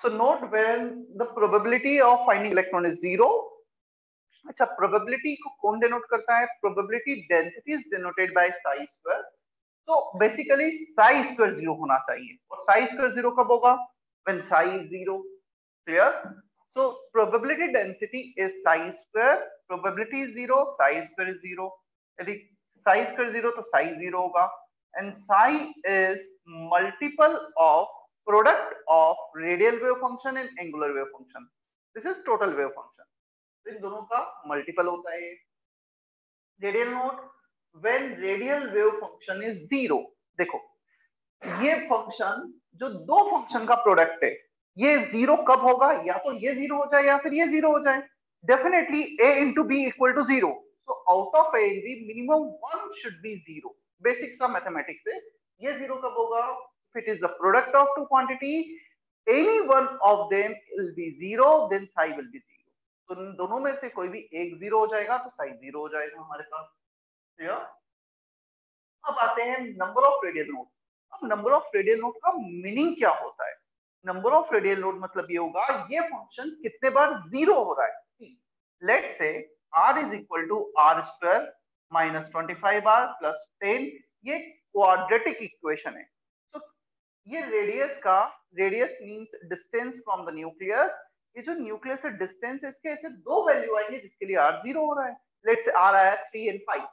So note when the probability of finding electron is zero. अच्छा, probability को कौन denote करता है? Probability density is denoted by Sai square. तो बेसिकली साई स्क्वायर 0 होना चाहिए. और साई स्क्वायर 0 कब होगा? When Sai is 0. Clear? So probability density is Sai square, probability is 0, Sai square is 0. यदि साई स्क्वायर 0 तो साई 0 होगा. And Sai is multiple of product of radial wave function and angular wave function. This is total wave function. इन दोनों का multiple होता है. Radial node when radial wave function is 0. देखो ये फंक्शन जो दो फंक्शन का प्रोडक्ट है, ये 0 कब होगा? या तो ये 0 हो जाए या फिर ये 0 हो जाए. Definitely a into b equal to 0. So out of a and b minimum 1 should be 0. Basic सा मैथमेटिक्स है. ये 0 कब होगा? If it is the product of two quantity, any one of them will be 0, then psi will be 0. तो इन दोनों में से कोई भी एक 0 हो जाएगा तो साई 0 हो जाएगा हमारे पास. अब आते हैं नंबर ऑफ रेडियल नोड. अब नंबर ऑफ रेडियल नोड का मीनिंग क्या होता है? नंबर ऑफ रेडियल नोड मतलब ये होगा ये फंक्शन कितने बार 0 हो रहा है. Let's say r is equal to r square minus 25r plus 10. ये क्वाड्रेटिक इक्वेशन है. तो ये radius means distance from the nucleus. ये जो न्यूक्लियस से डिस्टेंस है इसके ऐसे दो वैल्यू आएंगे जिसके लिए r 0 हो रहा है. लेट्स से r आया 3 and 5.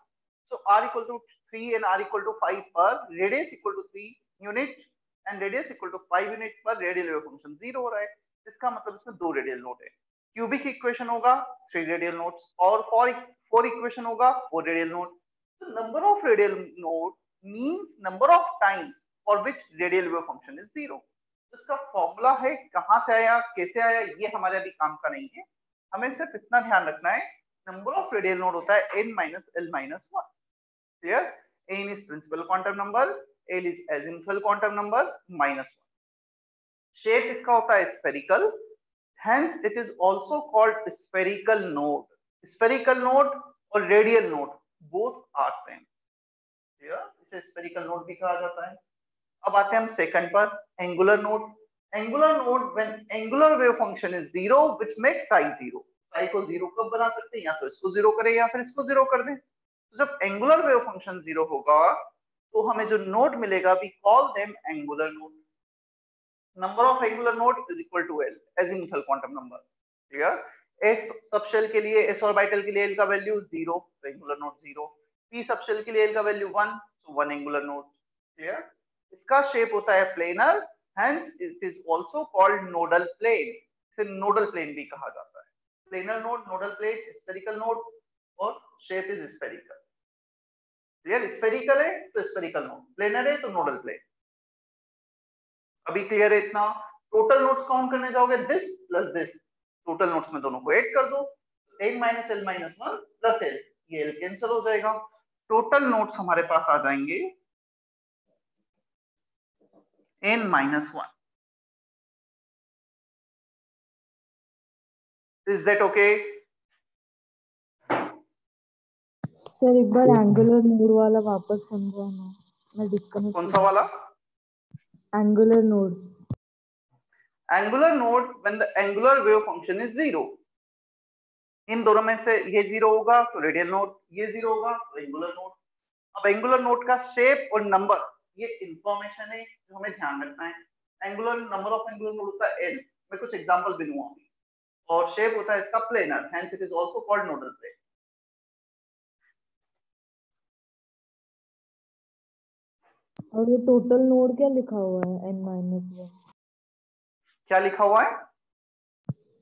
So r equal to 3 and r equal to 5 पर radius equal to 3 unit and radius equal to 5 unit पर रेडियल वेव फंक्शन 0 हो रहा है. इसका मतलब इसमें दो रेडियल नोड है. क्यूबिक इक्वेशन होगा 3 रेडियल नोड्स और 4 इक्वेशन होगा 4 रेडियल नोड. तो number of radial node means number of times for which radial wave function is 0. इसका फॉर्मूला है, कहां से आया कैसे आया ये हमारे अभी काम का नहीं है. हमें सिर्फ इतना ध्यान रखना है नंबर ऑफ रेडियल नोड होता है n minus l minus 1. Here n is principal quantum number, l is azimuthal quantum number minus 1. Shape इसका होता है spherical, hence it is also called spherical node. Spherical node और radial node both are same. Here इसे spherical node भी कहा जाता है. अब आते हैं हम सेकंड पर, angular node. Angular node when angular wave function is 0 which makes Sai 0. Sai को 0 कब बना सकते हैं? या तो इसको 0 करें या फिर इसको 0 कर दें. तो जब एंगुलर वेव फंक्शन 0 होगा तो हमें जो नोड मिलेगा we call them angular node. Number of angular node is equal to l, azimuthal quantum number. Clear? s subshell के लिए, s ऑर्बिटल के लिए l का वैल्यू 0, तो एंगुलर नोड 0. p सबशेल के लिए l का वैल्यू 1, तो 1 एंगुलर नोड. क्लियर? इसका शेप होता है planar, hence it is also called nodal plane. इसे नोडल प्लेन भी कहा जाता है. Planar node, nodal plane, spherical node और shape is spherical. Clear? Spherical है तो स्फेरिकल नोड, प्लेनर है तो नोडल प्लेन. अभी क्लियर है इतना? टोटल नोड्स काउंट करने जाओगे this plus this, total nodes में दोनों को ऐड कर दो, n minus l minus 1 plus l, ये l कैंसिल हो जाएगा. टोटल नोड्स हमारे पास आ जाएंगे n minus 1. Is that okay? Sir एक बार एंगुलर नोड वाला वापस समझाना, मैं डिस्कनेक्ट. कौन सा वाला? Angular node. Angular node when the angular wave function is 0. इन दोनों में से ये 0 होगा तो रेडियल नोड, ये 0 होगा तो एंगुलर नोड. अब एंगुलर नोड का शेप और नंबर ये इंफॉर्मेशन है जो हमें ध्यान रखना है. Angular number of angular node होता है n. मैं कुछ एग्जांपल भी दूंगा. और शेप होता है इसका planar, hence it is also called nodal plane. और ये टोटल नोड क्या लिखा हुआ है? n minus 1. क्या लिखा हुआ है?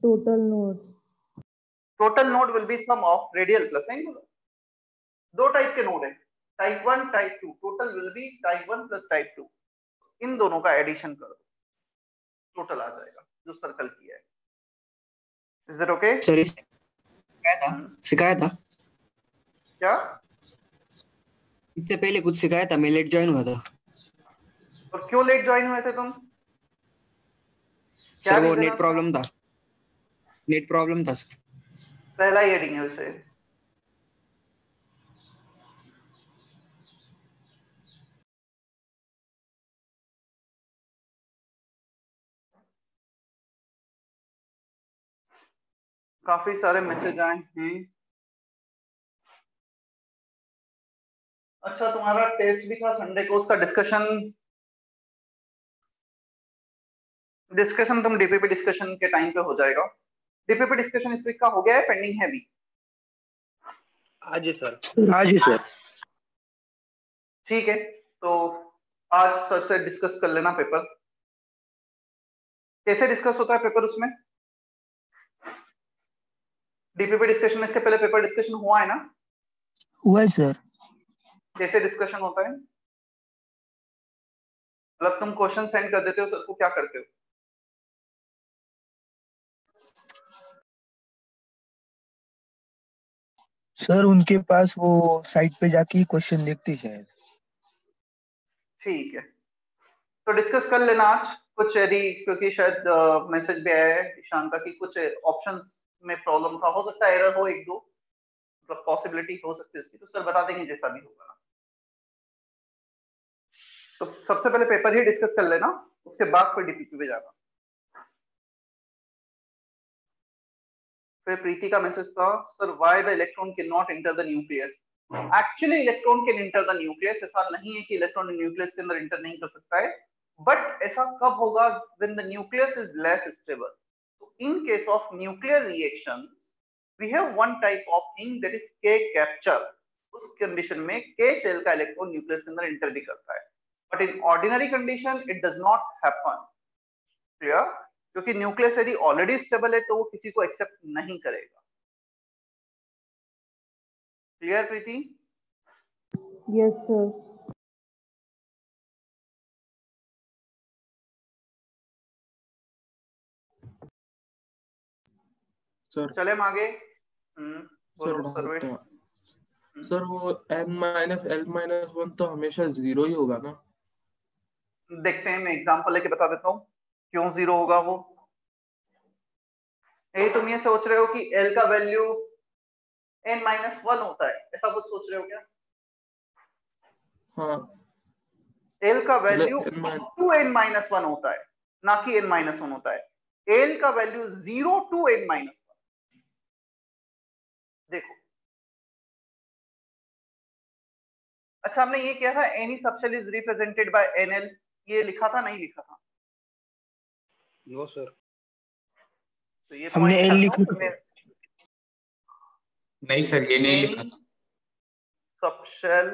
Total node. Total node will be sum of radial plus angular. दो टाइप के नोड है, type 1 type 2. Total will be type 1 plus type 2. इन दोनों का एडिशन कर दो, टोटल आ जाएगा जो सर्कल किया है. Is that okay? सर सिखाया था क्या? इससे पहले कुछ सिखाया था, मैं लेट ज्वाइन हुआ था. और क्यों लेट ज्वाइन हुए थे तुम? सर वो नेट प्रॉब्लम था. नेट प्रॉब्लम था सर. पहला ही हेडिंग है उसे. काफी सारे मैसेज आए हैं। अच्छा, तुम्हारा टेस्ट भी था संडे को, उसका डिस्कशन तुम डीपीपी डिस्कशन के टाइम पे हो जाएगा। डीपीपी डिस्कशन इस वीक का हो गया है, पेंडिंग है अभी? हाँ जी सर। हाँ जी सर। ठीक है, तो आज सर से डिस्कस कर लेना पेपर। कैसे डिस्कस होता है पेपर उसमें? डीपीपी डिस्कशन में इसके पहले पेपर डिस्कशन हुआ है ना? हुआ है सर। कैसे डिस्कशन होता है? मतलब तुम क्वेश्चन सेंड कर देते हो सर को, क्या करते हो? सर उनके पास वो साइट पे जाके क्वेश्चन देखते शायद। ठीक है, तो डिस्कस कर लेना आज कुछ, यदि क्योंकि शायद मैसेज भी आया है ईशान का कि कुछ ऑप्शंस में प्रॉब्लम था, हो सकता है एरर हो एक दो, मतलब पॉसिबिलिटी हो सकती है उसकी, तो सर बता देंगे जैसा भी होगा ना। तो सबसे पहले पेपर ही डिस्कस कर लेना, उसके बाद फिर डीपीपी पे जाना। फिर प्रीति का मैसेज था, sir why the electron can not enter the nucleus. Actually electron can enter the nucleus, ऐसा नहीं है कि इलेक्ट्रॉन न्यूक्लियस के अंदर एंटर नहीं कर सकता है, बट ऐसा कब होगा? When the nucleus is less stable. तो in case of nuclear reactions we have one type of thing that is K capture. उस कंडीशन में के शेल का इलेक्ट्रॉन न्यूक्लियस के अंदर एंटर भी करता है, but in ordinary condition it does not happen. Clear? क्योंकि न्यूक्लियस यदि ऑलरेडी स्टेबल है तो वो किसी को एक्सेप्ट नहीं करेगा। Clear Preeti? Yes sir. Sir चले हम आगे। सर बोलो डाउट सर्वेश। था सर, वो n-l-1 तो हमेशा 0 ही होगा ना? देखते हैं, मैं एग्जांपल लेके बता देता हूँ क्यों 0 होगा वो। यही तुम ये सोच रहे हो कि l का वैल्यू n-1 होता है, ऐसा कुछ सोच रहे हो क्या? हाँ, l का वैल्यू मतलब अप टू n-1 होता है, ना कि n-1 होता है। l का वैल्यू 0 टू n-1। देखो, अच्छा हमने ये किया था any subshell is represented by nl, ये लिखा था नहीं लिखा था? No sir. तो ये हमने पॉइंट एल करता लिखा हूं था। नहीं सर, ये नहीं लिखा था। Subshell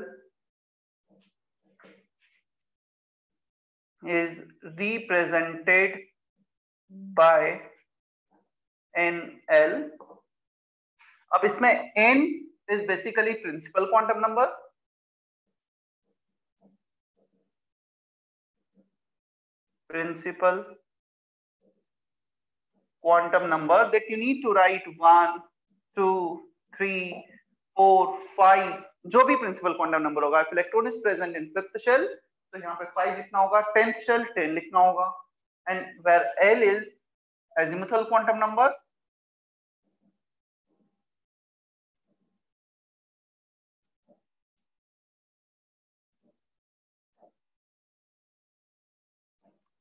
is represented by nl। अब इसमें n is basically principal quantum number, principal quantum number that you need to write 1 2 3 4 5, जो भी प्रिंसिपल क्वांटम नंबर होगा। if electron is present in fifth shell तो यहाँ पे 5 लिखना होगा, 10th shell 10 लिखना होगा, and where l is azimuthal quantum number,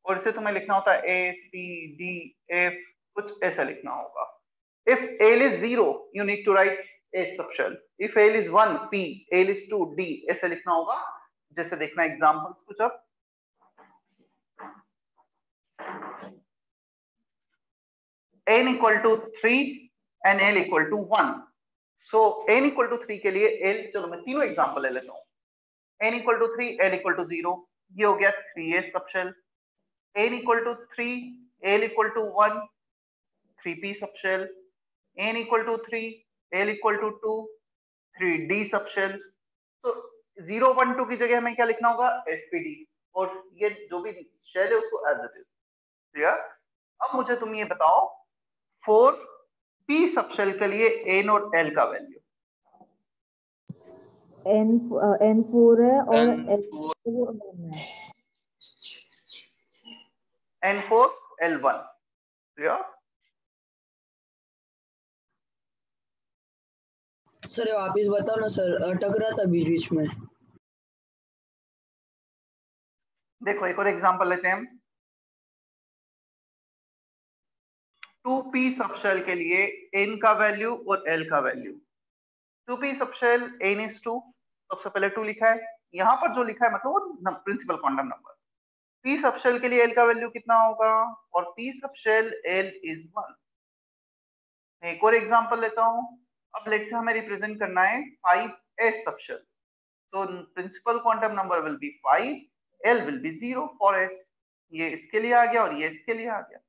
और इसे तुम्हें लिखना होता है A C D F, कुछ ऐसा लिखना होगा। If L is 0 you need to write A subshell, if L is 1 P, L is 2 D, ऐसे लिखना होगा। जैसे देखना एग्जांपल्स कुछ। अब n equal to 3 and L equal to 1, so n equal to 3 के लिए L, चलो मैं तीनों एग्जांपल ले लेता हूँ। n equal to 3 L equal to 0, ये हो गया 3A subshell. n equal to 3 L equal to 1, 3P subshell. n equal to 3 L equal to 2, 3D subshell. तो 0 1 2 की जगह हमें क्या लिखना होगा? SPD, और ये जो भी शेल है उसको एज इट इज। क्लियर? अब मुझे तुम ये बताओ 4P सबशेल के लिए n और l का वैल्यू। N4 है और N4 L1 है। N4 L1। क्लियर? सर वापिस बताओ ना सर, अटक रहा था बीच बीच में। देखो एक और एग्जांपल लेते हैं हम। 2p सबशेल के लिए n का वैल्यू और l का value. 2p subshell n is 2, सबसे पहले 2 लिखा है, यहाँ पर जो लिखा है मतलब वो principal quantum number. p subshell के लिए l का वैल्यू कितना होगा, और p सबशेल l is 1। एक और एग्जांपल लेता हूँ। अब लेट से हमें रिप्रेजेंट करना है 5s subshell, so principal quantum number will be 5, l will be 0 for s। ये इसके लिए आ गया और ये इसके लिए आ गया,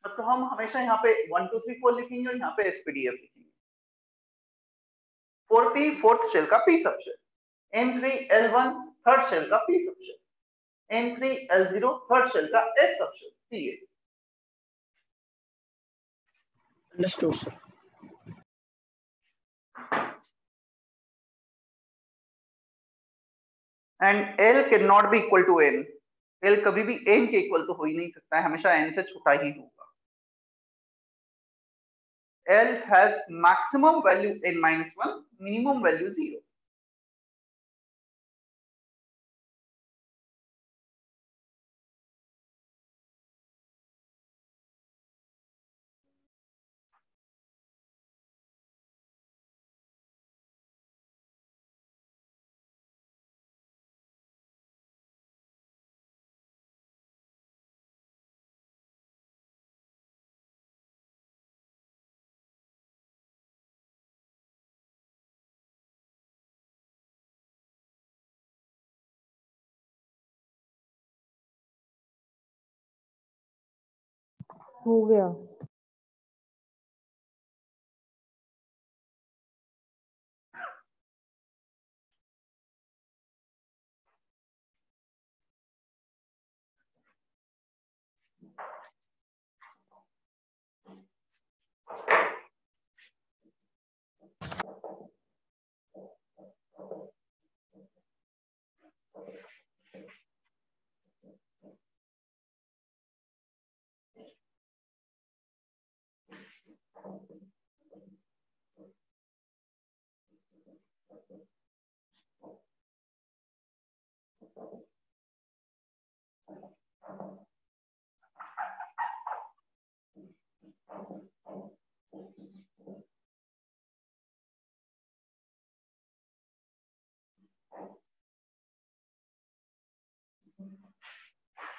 मतलब हम हमेशा यहाँ पे 1 2 3 4 लिखेंगे और यहाँ पे spdf लिखेंगे। 4p फोर्थ शेल का p subshell, n3 l1 third shell का p subshell, n3 l0 third shell का s subshell, cs। Understood sir. And l can not be equal to n, l कभी भी n के equal तो हो ही नहीं सकता है, हमेशा n से छोटा ही होगा। l has maximum value n-1, minimum value 0। हो गया।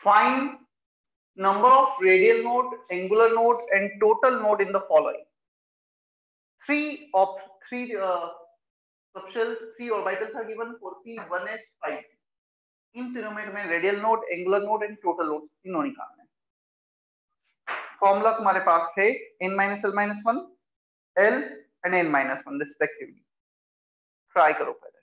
Find number of radial node, angular node, and total node in the following. Three subshells, 3 orbitals are given, 4p, 1s, 5p. इन तीनों में हमें radial node, angular node and total node तीनों निकालने हैं। Formula तुम्हारे पास है n-l-1, l and n-1 respectively. Try करो पहले।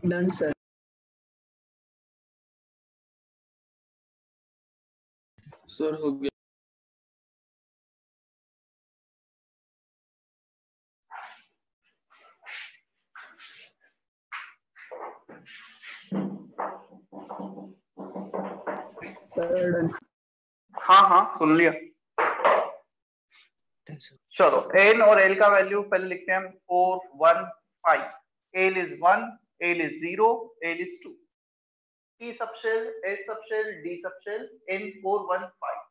Done sir. सर हो गया। Sir done. हाँ हाँ सुन लिया। चलो n और l का वैल्यू पहले लिखते हैं हम 4 1 5। l is 1, l is 0, l is 2। p subshell, s subshell, d subshell, n 4 1 5।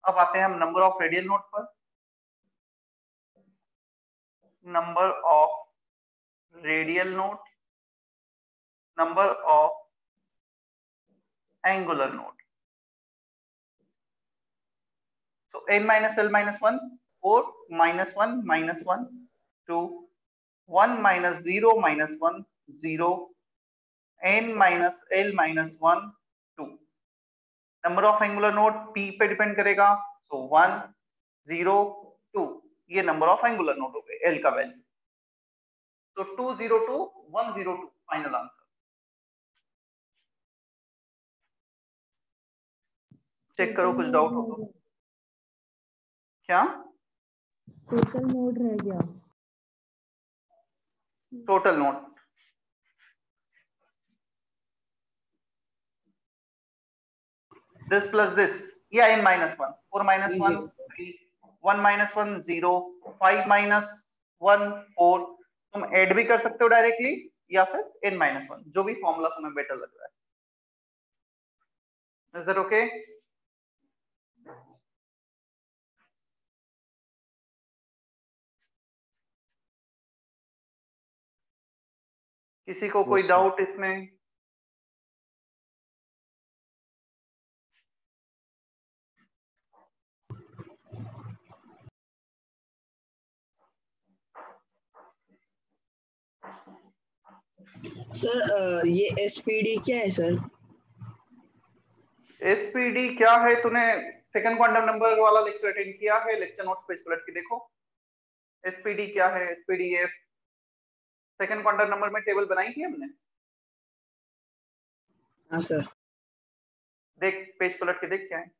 अब आते हैं हम नंबर ऑफ रेडियल नोड पर। Number of radial node, number of angular node. So n minus l minus 1, 4 minus 1 minus 1, 2, 1 minus 0 minus 1, 0, n minus l minus 1, 2। Number of angular node p पे depend करेगा, so 1 0 2। ये number of angular node हो गए l का value. तो 202 102 final answer. Check करो कुछ doubt हो तो। क्या टोटल नोड रह गया। Total node? this plus this, yeah, n minus 1, 4 minus 1 3, 1 minus 1 0, 5 minus 1 4। तुम ऐड भी कर सकते हो डायरेक्टली या फिर n minus 1, जो भी फॉर्मूला तुम्हें बेटर लग रहा है। Is that okay? किसी को कोई डाउट इसमें? सर ये एसपीडी क्या है सर? एसपीडी क्या है? तूने सेकंड क्वांटम नंबर वाला लेक्चर अटेंड किया है? लेक्चर नोट्स पेज पलट के देखो। एसपीडी क्या है? एसपीडीएफ सेकंड क्वांटम नंबर में टेबल बनाई थी हमने। हाँ सर। देख पेज पलट के देख क्या है।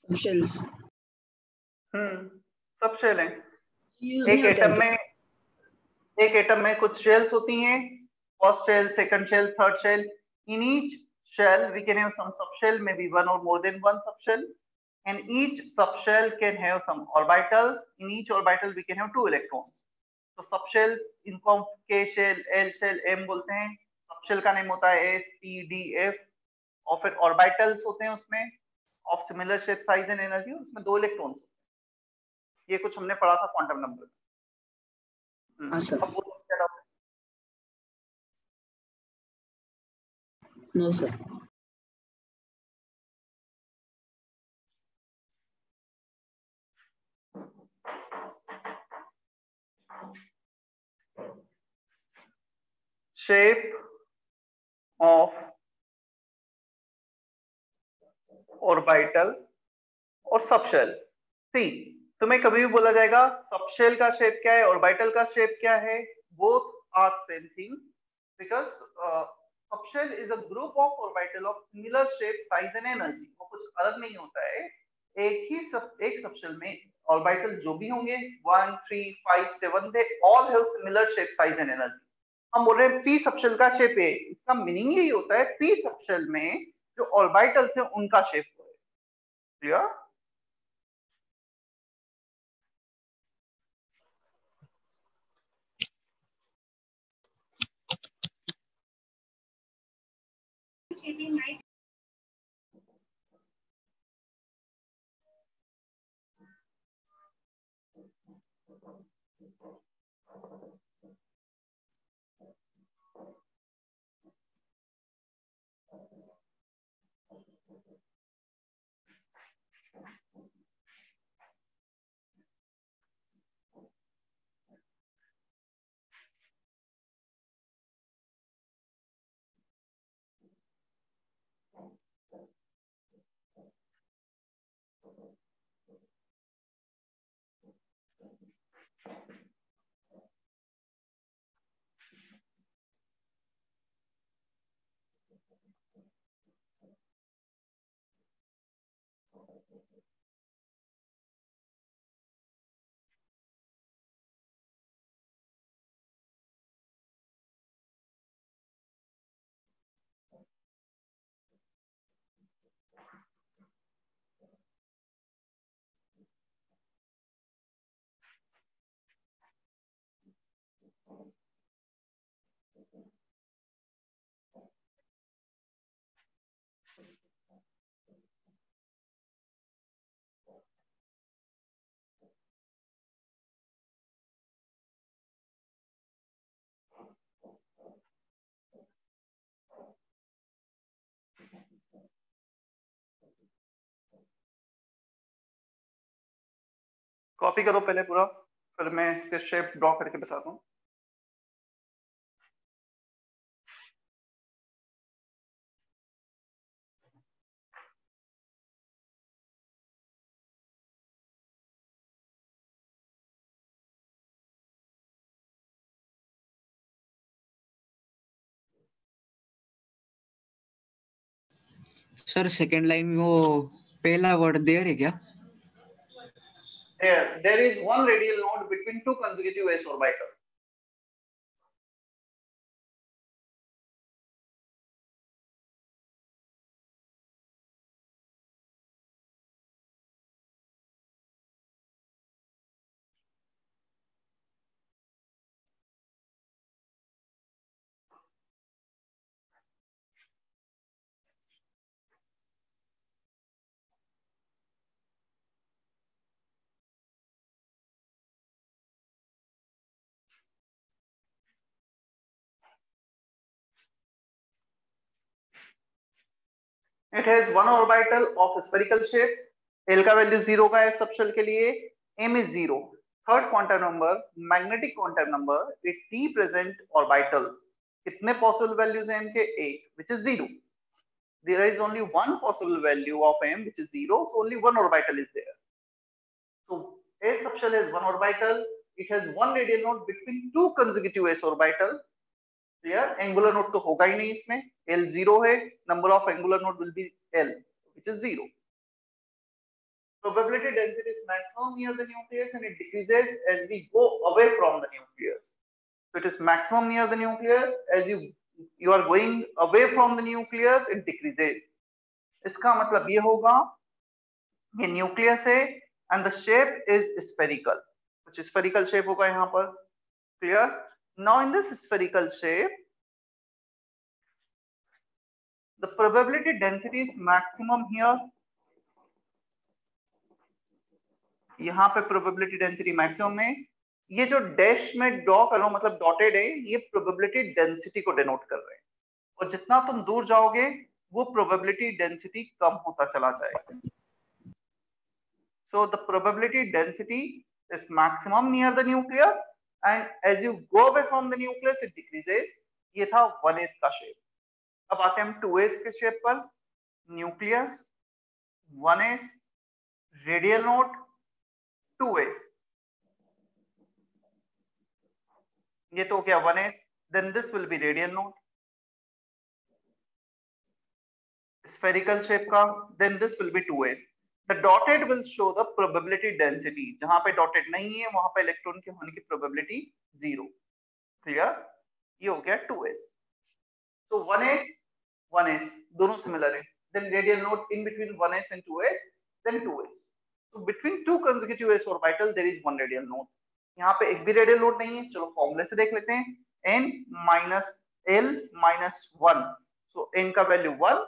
सबशेल्स। सब शेल है। यूज नहीं होता है एक एटम में कुछ शेल्स होती हैं, first shell, second shell, third shell. In each shell we can have some subshell, maybe one or more than one subshell, and each subshell can have some orbitals. In each orbital we can have 2 electrons. तो subshells इनको हम K shell, L shell, M बोलते हैं। subshell का name होता है S, P, D, F। और फिर orbitals होते हैं उसमें of similar shape, size and energy, उसमें 2 इलेक्ट्रॉन्स। ये कुछ हमने पढ़ा था क्वांटम नंबर में। हाँ सर। अब वो क्या doubt है? No sir. Shape of orbital और सबशेल। सी, तुम्हें कभी भी बोला जाएगा सबशेल का शेप क्या है, ऑर्बिटल का शेप क्या है, both are same thing, because subshell is a group of orbital of similar shape, size and energy. वो कुछ अलग नहीं होता है। एक सबशेल में ऑर्बिटल जो भी होंगे 1 3 5 7, they all have similar shape, size and energy. हम बोल रहे हैं पी सबशेल का शेप है, इसका मीनिंग यही होता है पी सबशेल में जो ऑर्बिटल्स है उनका शेप है। क्लियर? कॉपी करो पहले पूरा, फिर मैं इसके शेप ड्रॉ करके बताता हूँ। सर सेकंड लाइन में वो पहला वर्ड देयर है क्या? There is one radial node between two consecutive s orbitals. It has one orbital of spherical shape. L का वैल्यू 0 का है सब शेल के लिए. M is 0. Third quantum number, magnetic quantum number, with T present orbitals. कितने possible values हैं M के? 8, which is 0. There is only one possible value of M, which is 0. So only one orbital is there. So A subshell has one orbital. It has one radial node between two consecutive s orbitals. Clear? Angular node तो होगा ही नहीं इसमें. L 0 है. Number of angular node will be L, which is 0. Probability density is maximum near the nucleus and it decreases as we go away from the nucleus. So it is maximum near the nucleus. As you are going away from the nucleus, it decreases. इसका मतलब ये होगा ये nucleus है and the shape is spherical. कुछ spherical shape होगा यहाँ पर. Clear? Now in this spherical shape, the probability density is maximum here. यहाँ पे probability density maximum है. ये जो डैश में ड्रॉ कर रहा हूं मतलब डॉटेड है, ये probability density को डिनोट कर रहे हैं. और जितना तुम दूर जाओगे वो probability density कम होता चला जाएगा. So the probability density is maximum near the nucleus and as you go away from the nucleus it decreases. ये था 1s का शेप. अब आते हैं हम 2s के शेप पर. Nucleus, 1s, radial node, 2s. ये तो क्या 1s, then this will be radial node. Spherical shape का, then this will be 2s. The dotted will show the probability density. जहां पे dotted नहीं है वहां पे इलेक्ट्रॉन के होने की probability 0. क्लियर? ये हो गया 2s. So 1s, 1s दोनों सिमिलर है. Then radial node in between 1s and 2s, then 2s. So between two consecutive s orbital there is one radial node. यहाँ पे एक भी रेडियल नोड नहीं है. चलो फॉर्मूले से देख लेते हैं. n minus l minus 1. So n का वैल्यू 1,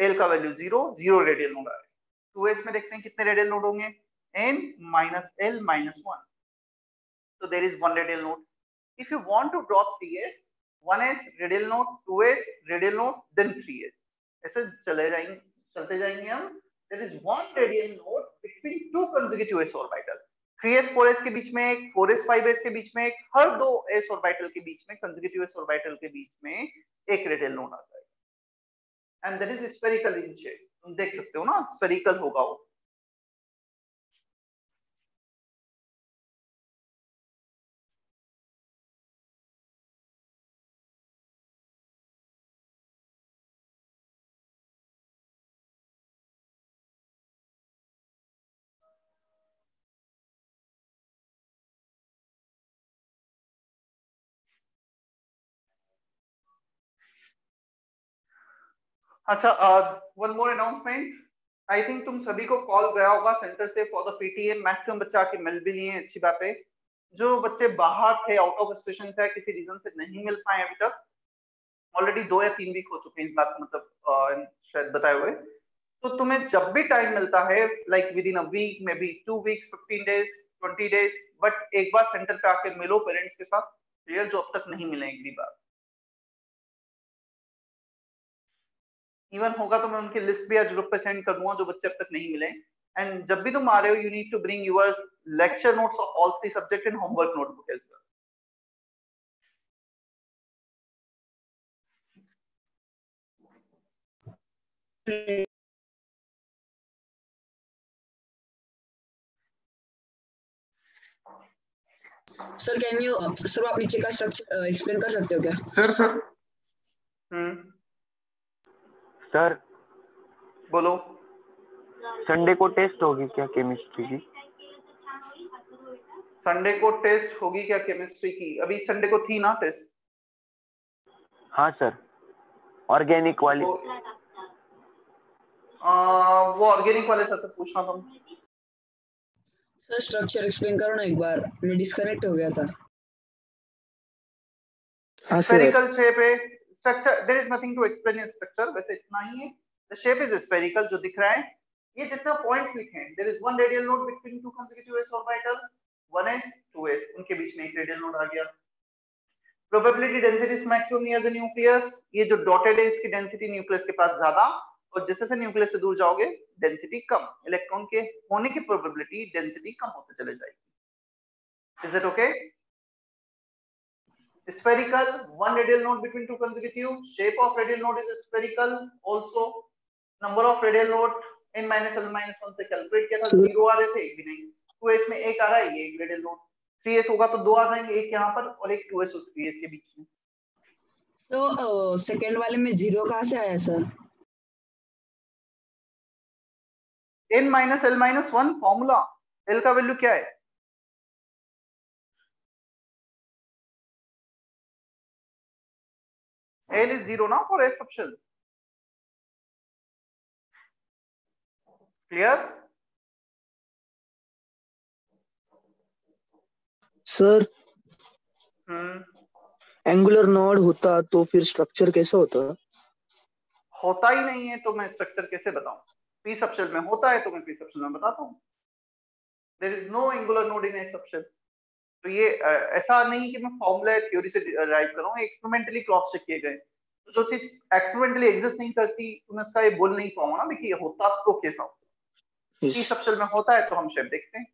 l का वैल्यू 0, 0 रेडियल नोड आ रहा है. 2s में देखते हैं कितने रेडियल नोड होंगे. n minus l minus 1. So there is one radial node. If you want to draw 3s, 1s radial node, 2s radial node, then 3s. ऐसे चलते जाएंगे हम. There is one radial node between two consecutive s orbital. 3s 4s के बीच में एक, 4s 5s के बीच में एक, हर दो s ऑर्बिटल के बीच में, consecutive s ऑर्बिटल के बीच में एक रेडियल नोड आता है. And that is spherical in shape. तुम देख सकते हो ना, spherical होगा वो. अच्छा, one more announcement. I think तुम सभी को कॉल गया होगा सेंटर से फॉर द पीटीए. मैक्सिमम बच्चा आके मिल भी लिए. अच्छी बात है. जो बच्चे बाहर थे, आउट ऑफ स्टेशन थे, किसी रीजन से नहीं मिल पाए अभी तक, ऑलरेडी 2 या 3 वीक हो चुके हैं इस बात मतलब शायद बताए हुए. तो तुम्हें जब भी टाइम मिलता है, like within a week, maybe 2 weeks, 15 days, 20 days, but एक बार सेंटर पे आके मिलो पेरेंट्स के साथ. क्लियर? जो अब तक नहीं मिले एक भी बार. इवन होगा तो मैं उनकी लिस्ट भी आज ग्रुप पे सेंड कर दूंगा जो बच्चे अब तक नहीं मिले. एंड जब भी तुम आ रहे हो you need to bring your lecture notes of all 3 subject in homework notebook as well. Sir can you sir आप नीचे का स्ट्रक्चर एक्सप्लेन कर सकते हो क्या? सर सर बोलो। संडे को टेस्ट होगी क्या केमिस्ट्री की? संडे को टेस्ट होगी क्या केमिस्ट्री की? अभी संडे को थी ना टेस्ट? हाँ सर, ऑर्गेनिक वाली। वो ऑर्गेनिक वाले सर से पूछना तुम। सर स्ट्रक्चर एक्सप्लेन करो ना एक बार, मैं डिस्कनेक्ट हो गया था। हाँ सर। स्फेरिकल शेप है structure, there is nothing to explain in structure, वैसे इतना ही है। द शेप इज स्फेरिकल जो दिख रहा है, ये जितना पॉइंट्स लिखे हैं, there is one radial node between two consecutive s orbital, 1s 2s, उनके बीच में एक रेडियल नोड आ गया। Probability density is maximum near the nucleus, ये जो डॉटेड है इसकी डेंसिटी न्यूक्लियस के पास ज्यादा, और जैसे जैसे न्यूक्लियस से दूर जाओगे डेंसिटी कम, इलेक्ट्रॉन के होने की प्रोबेबिलिटी डेंसिटी कम होते चले जाएगी। Is it okay? Spherical, one radial node between two consecutive, shape of radial node is spherical also, number of radial node n minus l minus 1 से कैलकुलेट किया था, 0 आ रहे थे, एक भी नहीं। 2s में एक आ रहा है, ये एक रेडियल नोड। 3s होगा तो 2 आ जाएंगे, एक यहाँ पर और एक 2s और 3s के बीच में। तो सेकंड वाले में 0 कहाँ से आया sir? n minus l minus 1 formula, l का वैल्यू क्या है? L is 0 now for S subshell. Clear? Sir angular node होता तो फिर स्ट्रक्चर कैसा होता? होता ही नहीं है तो मैं स्ट्रक्चर कैसे बताऊं? पी सबशेल में होता है तो मैं पी सबशेल में बताता हूं। There is no angular node in S subshell. तो ये ऐसा नहीं कि मैं फॉर्मूला थ्योरी से डिराइव कर रहा हूं, एक्सपेरिमेंटली क्रॉस चेक किए गए। तो जो चीज एक्सपेरिमेंटली एग्जिस्ट नहीं करती तो मैं उसका ये बोल नहीं पाऊंगा ना देखिए होता तो कैसा हो। पी सबशेल में होता है तो हम शेप देखते हैं।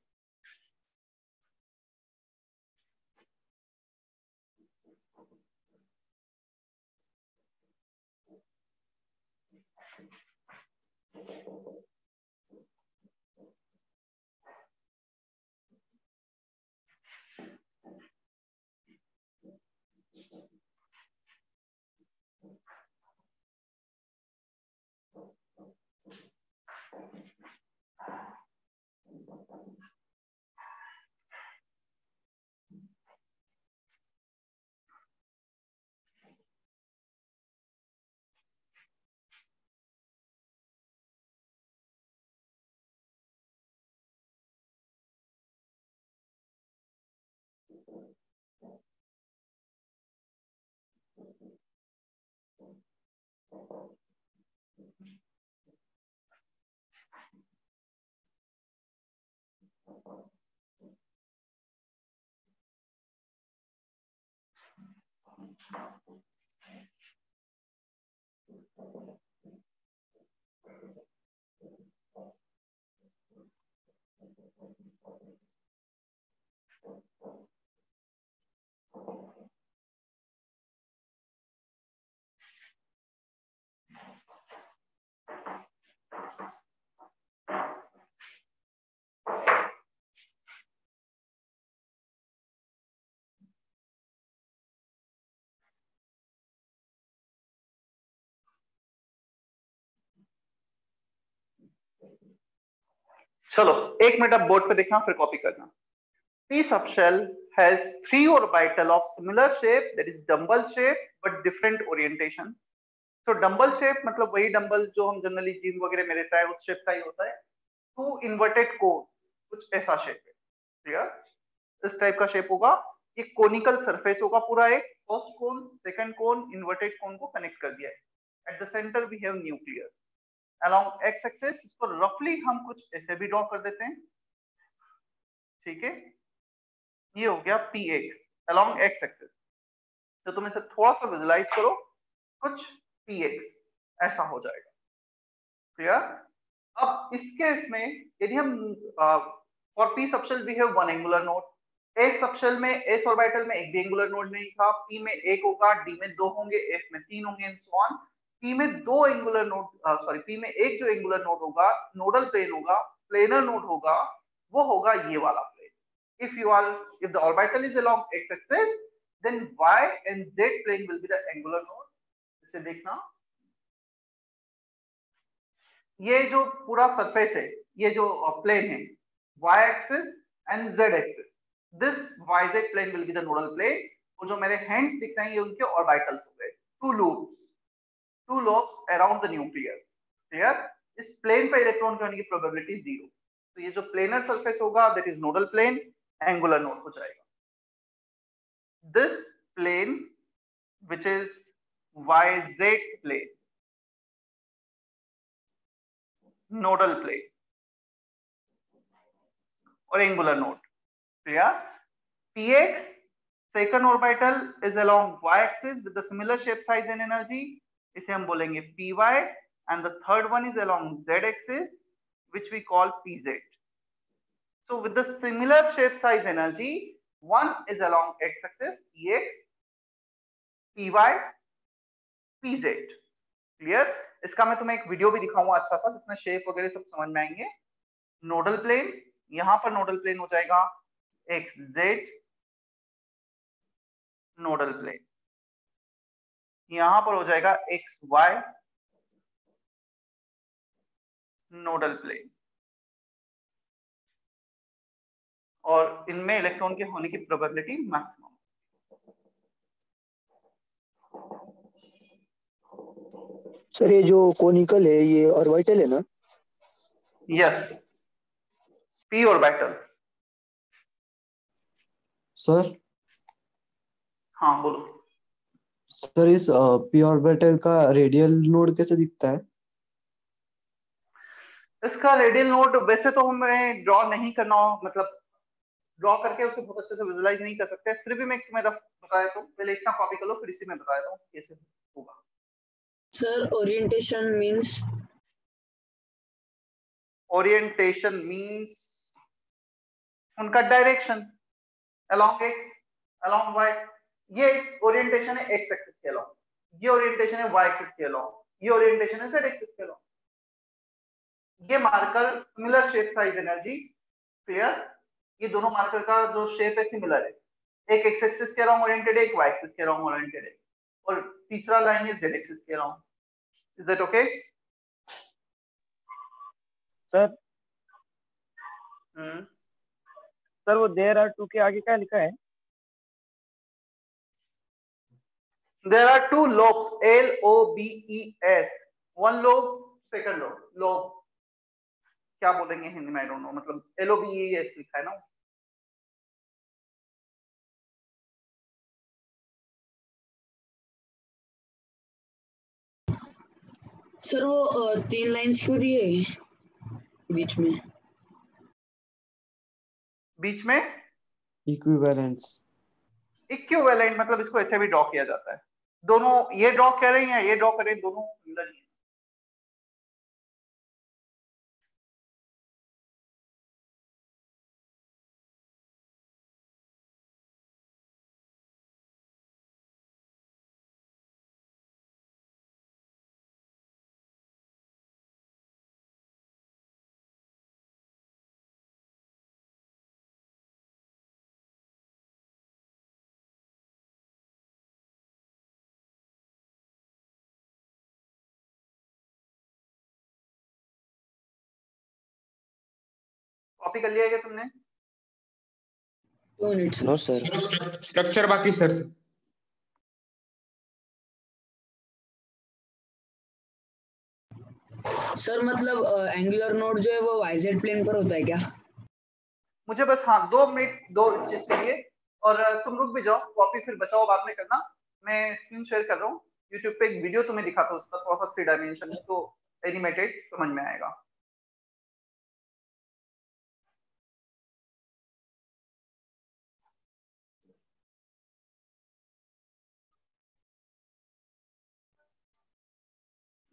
चलो एक मिनट अब बोर्ड पे देखना फिर कॉपी करना। P subshell has 3 orbital of similar shape, that is dumbbell shape but different orientation. तो डंबल शेप मतलब वही डंबल जो हम जनरली जिम वगैरह में रहता है उस शेप का ही होता है। 2 इन्वर्टेड कोन, कुछ ऐसा शेप है, क्लियर? इस टाइप का शेप होगा, ये कोनिकल सरफेस होगा पूरा, एक first cone second cone inverted cone को कनेक्ट कर दिया है। At the centre we have nucleus. Along X axis इसको रफली हम कुछ ऐसे भी ड्रॉ कर देते हैं, ठीक है? ये हो गया px अलोंग एक्स एक्सिस। तो तुम इसे थोड़ा सा विजुलाइज करो, कुछ px ऐसा हो जाएगा, क्लियर? अब इस केस में यदि हम for p subshell we have one angular node, s subshell में s ऑर्बिटल में एक भी एंगुलर नोड नहीं था, p में एक होगा, d में दो होंगे, f में तीन होंगे एंड सो ऑन। p में दो एंगुलर नोड सॉरी p में एक जो एंगुलर नोड होगा, नोडल प्लेन होगा, प्लेनर नोड होगा, वो होगा ये वाला plane. if the orbital is along x axis then y and z plane will be the angular node। इसे देखना, ये जो पूरा सरफेस है, ये जो प्लेन है y axis and z axis, this yz plane will be the nodal plane। वो जो मेरे हैंड्स दिख रहे हैं ये उनके ऑर्बिटल्स हो गए, two loops around the nucleus. Clear? इस प्लेन पे इलेक्ट्रॉन के होने की प्रोबेबिलिटी 0। तो ये जो प्लेनर सरफेस होगा that is nodal plane, angular node हो जाएगा। This plane which is yz plane, nodal plane और angular node. Clear? px second orbital is along y axis with the similar shape, size and energy, इसे हम बोलेंगे py, and the third one is along z axis which we call pz। so with the similar shape, size, energy, one is along x axis px, py, pz। Clear? इसका मैं तुम्हें एक video भी दिखाऊंगा अच्छा सा जिसमें शेप वगैरह सब समझ में आएंगे। नोडल प्लेन, यहां पर नोडल प्लेन हो जाएगा xz नोडल प्लेन, यहां पर हो जाएगा xy नोडल प्लेन, और इनमें इलेक्ट्रॉन के होने की प्रोबेबिलिटी मैक्सिमम। सर ये जो कोनिकल है ये ऑर्बिटल है ना? Yes, p orbital. सर हाँ बोलो। सर इस पी ऑर्बिटल का रेडियल नोड कैसे दिखता है? इसका रेडियल नोड वैसे तो हमें ड्रॉ नहीं करना हो, मतलब ड्रॉ करके उसे बहुत अच्छे से विजुलाइज नहीं कर सकते, फिर भी मैं तुम्हें रफ बता देता हूँ। पहले इतना कॉपी कर लो, फिर इसी में बता देता हूँ कैसे होगा। Sir orientation means, orientation means उनका direction along x, along y। ये ओरिएंटेशन है x एक्सिस के along, ये ओरिएंटेशन है y एक्सिस के along, ये ओरिएंटेशन है z एक्सिस के along। ये marker similar shape, size, energy. Clear? ये दोनों मार्कर का जो शेप है सिमिलर है, एक x एक्सिस के along ओरिएंटेड है, एक y एक्सिस के along ओरिएंटेड है, और तीसरा लाइन है z एक्सिस के along। Is that okay? Sir sir वो देयर आर टू के आगे क्या लिखा है? There are two lobes, L-O-B-E-S, one lobe, second lobe, lobe क्या बोलेंगे हिंदी में, आई डोंट नो, मतलब L-O-B-E-S लिखा है ना। सर वो 3 लाइंस क्यों दिए बीच में? बीच में इक्विवेलेंस। इक्विवेलेंट मतलब इसको ऐसे भी ड्रॉ किया जाता है, दोनों ये ड्रॉ कर रहे हैं या ये ड्रॉ कर रहे हैं, दोनों सिमिलर ही है। कॉपी कर लिया क्या तुमने? 2 मिनट नो सर। स्ट्रक्चर बाकी सर से। सर मतलब एंगुलर नोड जो है वो वाईजेड प्लेन पर होता है क्या? मुझे बस हाँ 2 मिनट दो इस चीज के लिए, और तुम रुक भी जाओ, कॉपी फिर बचाओ बाद में करना। मैं स्क्रीन शेयर कर रहा हूँ, यूट्यूब पे एक वीडियो तुम्हें दिखाता हूँ, उसका थोड़ा सा 3 डायमेंशन है तो एनिमेटेड समझ में आएगा।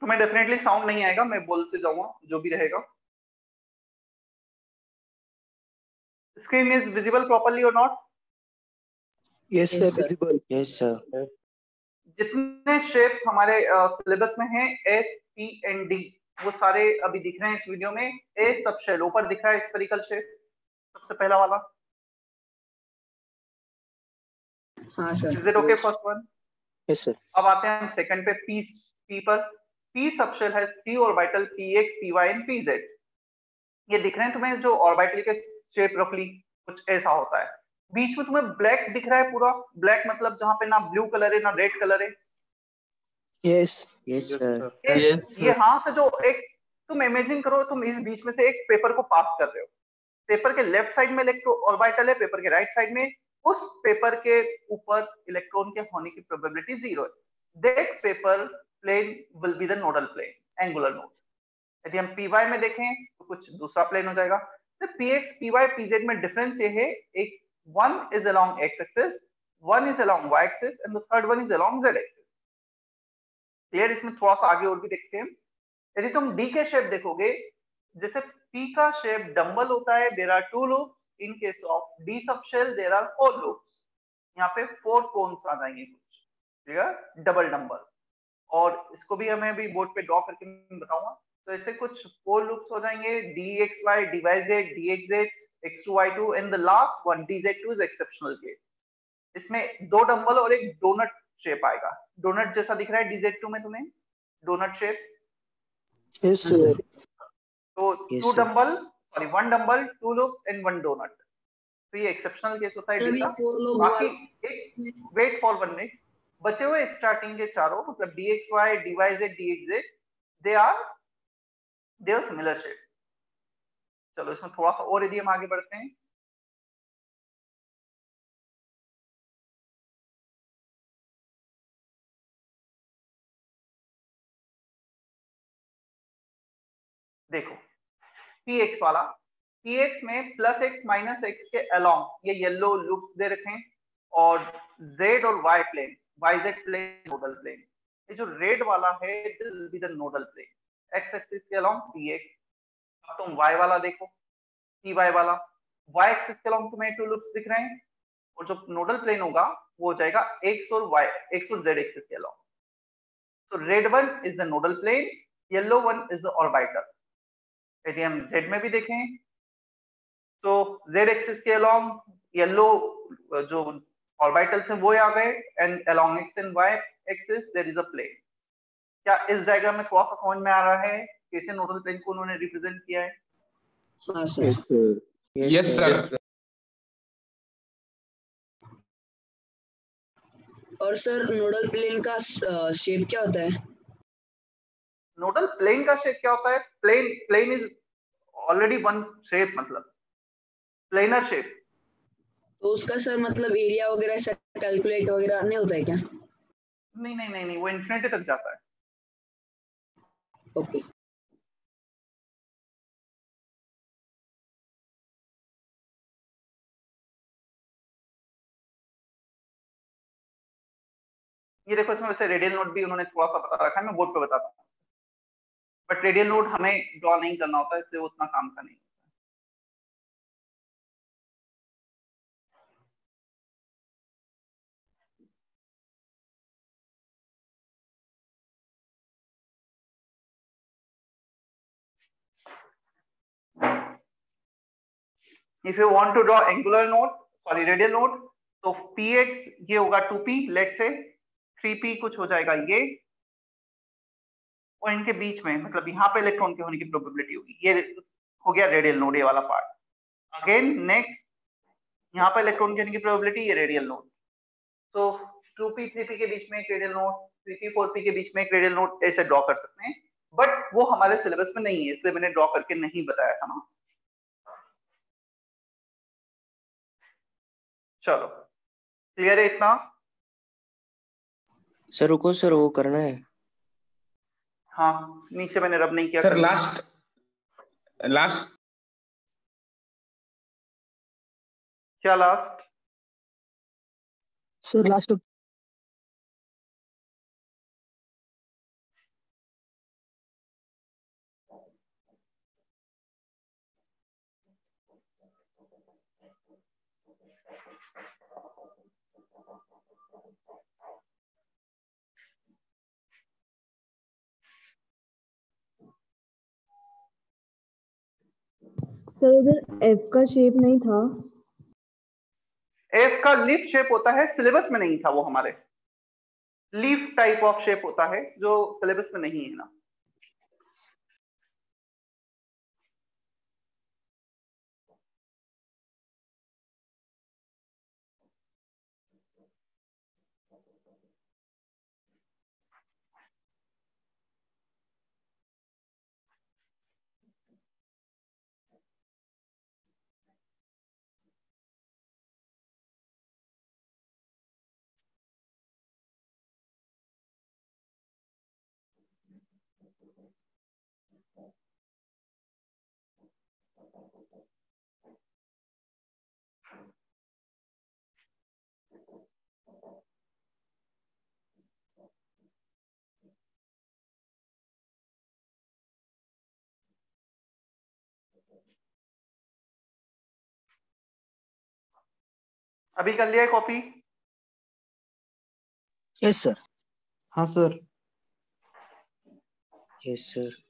तुम्हें डेफिनेटली साउंड नहीं आएगा, मैं बोलते जाऊंगा जो भी रहेगा। स्क्रीन इज विजिबल प्रॉपर्ली और not? Yes Yes, sir, sir. Visible. Yes sir. जितने शेप हमारे सिलेबस में हैं एस पी एंड डी, वो सारे अभी दिख रहे हैं इस वीडियो में। ए सब शेल ऊपर दिख रहा है, स्फेरिकल शेप, सबसे पहला वाला। हाँ sir. Is it okay first one? Yes sir. अब आते हैं हम सेकंड पे, पी पर। पी सबशेल है 3 orbital P X P Y and P Z. ये दिख रहे हैं तुम्हें जो ऑर्बिटल के शेप रफली कुछ ऐसा होता है। बीच में तुम्हें ब्लैक दिख रहा है पूरा, ब्लैक मतलब जहां पे ना ब्लू कलर है ना रेड कलर है। यस। Yes sir. Yes, ये sir. हाँ से जो एक, तुम इमेजिन करो तुम इस बीच में से एक पेपर को पास कर रहे हो। पेपर के लेफ्ट साइड में इलेक्ट्रो ऑर्बिटल है, पेपर के राइट साइड में उस पेपर के ऊपर इलेक्ट्रॉन के होने की प्रोबेबिलिटी 0 है। That paper plane will be the nodal plane, angular node. यदि हम पी वाई में देखें तो कुछ दूसरा प्लेन हो जाएगा। तो P X P Y P Z में डिफरेंस ये है, एक one is along X axis, one is along Y axis and the third one is along Z axis. Clear? इसमें थोड़ा सा आगे और भी देखते हैं। यदि तुम डी के शेप देखोगे, जैसे पी का शेप डंबल होता है, there are 2 loops. In case of D subshell there are 4 loops. यहाँ पे 4 कोन्स आ जाएंगे कुछ, ठीक है, डबल डंबल। और इसको भी हमें अभी बोर्ड पे ड्रॉ करके मैं बताऊंगा। तो ऐसे कुछ 4 लूप्स हो जाएंगे, D X Y D Y Z D X Z X two Y two and the last one D Z two is exceptional case. इसमें 2 डंबल और एक डोनट शेप आएगा। डोनट जैसा दिख रहा है डीजेड टू में तुम्हें, डोनट शेप। Yes sir. तो Yes, 2 sir. Dumbbell, sorry 1 dumbbell 2 loops and 1 donut. तो ये एक्सेप्शनल केस होता है सर डी ये का। 4 लोग बाकी एक वेट फॉर 1 मिनट, बचे हुए स्टार्टिंग के चारों मतलब D X Y D Y Z D X Z, they are similar shape. चलो इसमें थोड़ा सा और यदि हम आगे बढ़ते हैं, देखो पी एक्स वाला, पी एक्स में प्लस एक्स माइनस एक्स के अलोंग ये येलो लूप्स दे रखे हैं, और जेड और Y plane, Y Z plane nodal plane. ये जो रेड वाला है this will be the nodal plane, X axis के अलोंग पी एक्स। अब तुम वाई वाला देखो, पी वाई वाला, वाई एक्सिस के अलोंग तुम्हें 2 लूप्स दिख रहे हैं, और जो नोडल प्लेन होगा वो हो जाएगा एक्स और वाई, एक्स और जेड एक्सिस के along. So red one is the nodal plane, yellow one is the orbital. यदि हम z में भी देखें तो z एक्सिस के अलोंग येलो जो ऑर्बिटल्स हैं वो आ गए, and along x and y axis there is a plane. क्या इस डायग्राम में थोड़ा सा समझ में आ रहा है कैसे नोडल प्लेन को उन्होंने रिप्रेजेंट किया है? हाँ sir. Yes sir. Yes, sir. और सर नोडल प्लेन का शेप क्या होता है? नोडल प्लेन का शेप क्या होता है? Plane is already one shape, मतलब प्लेनर शेप। तो उसका सर मतलब एरिया वगैरह ऐसा कैलकुलेट वगैरह नहीं होता है क्या? नहीं नहीं नहीं नहीं, वो इन्फिनिटी तक जाता है। ओके। ये देखो इसमें वैसे रेडियल नोड भी उन्होंने थोड़ा सा बता रखा है, मैं बोर्ड पे बताता हूँ। बट रेडियल नोड हमें ड्रॉ नहीं करना होता है, इसलिए वो उतना काम का नहीं। If you want to draw angular node, sorry radial node, तो px ये होगा 2p, लेट से 3p कुछ हो जाएगा ये, और इनके बीच में मतलब यहाँ पे इलेक्ट्रॉन के होने की प्रोबेबिलिटी होगी। ये हो गया रेडियल नोड, ये वाला पार्ट। अगेन नेक्स्ट यहाँ पे इलेक्ट्रॉन के होने की प्रोबेबिलिटी, ये रेडियल नोड। तो 2p 3p के बीच में एक रेडियल नोड, 3p 4p के बीच में एक रेडियल नोड, ऐसे ड्रॉ कर सकते हैं। बट वो हमारे सिलेबस में नहीं है, इसलिए मैंने ड्रॉ करके नहीं बताया था ना। चलो क्लियर है इतना? सर रुको सर, वो करना है। हाँ नीचे मैंने रब नहीं किया। Sir, last क्या लास्ट? सर लास्ट सर उधर एफ का शेप नहीं था। एफ का लीफ शेप होता है, सिलेबस में नहीं था वो हमारे। लीफ टाइप ऑफ शेप होता है जो सिलेबस में नहीं है ना। अभी कर लिया है कॉपी? Yes sir. हाँ सर। Yes sir.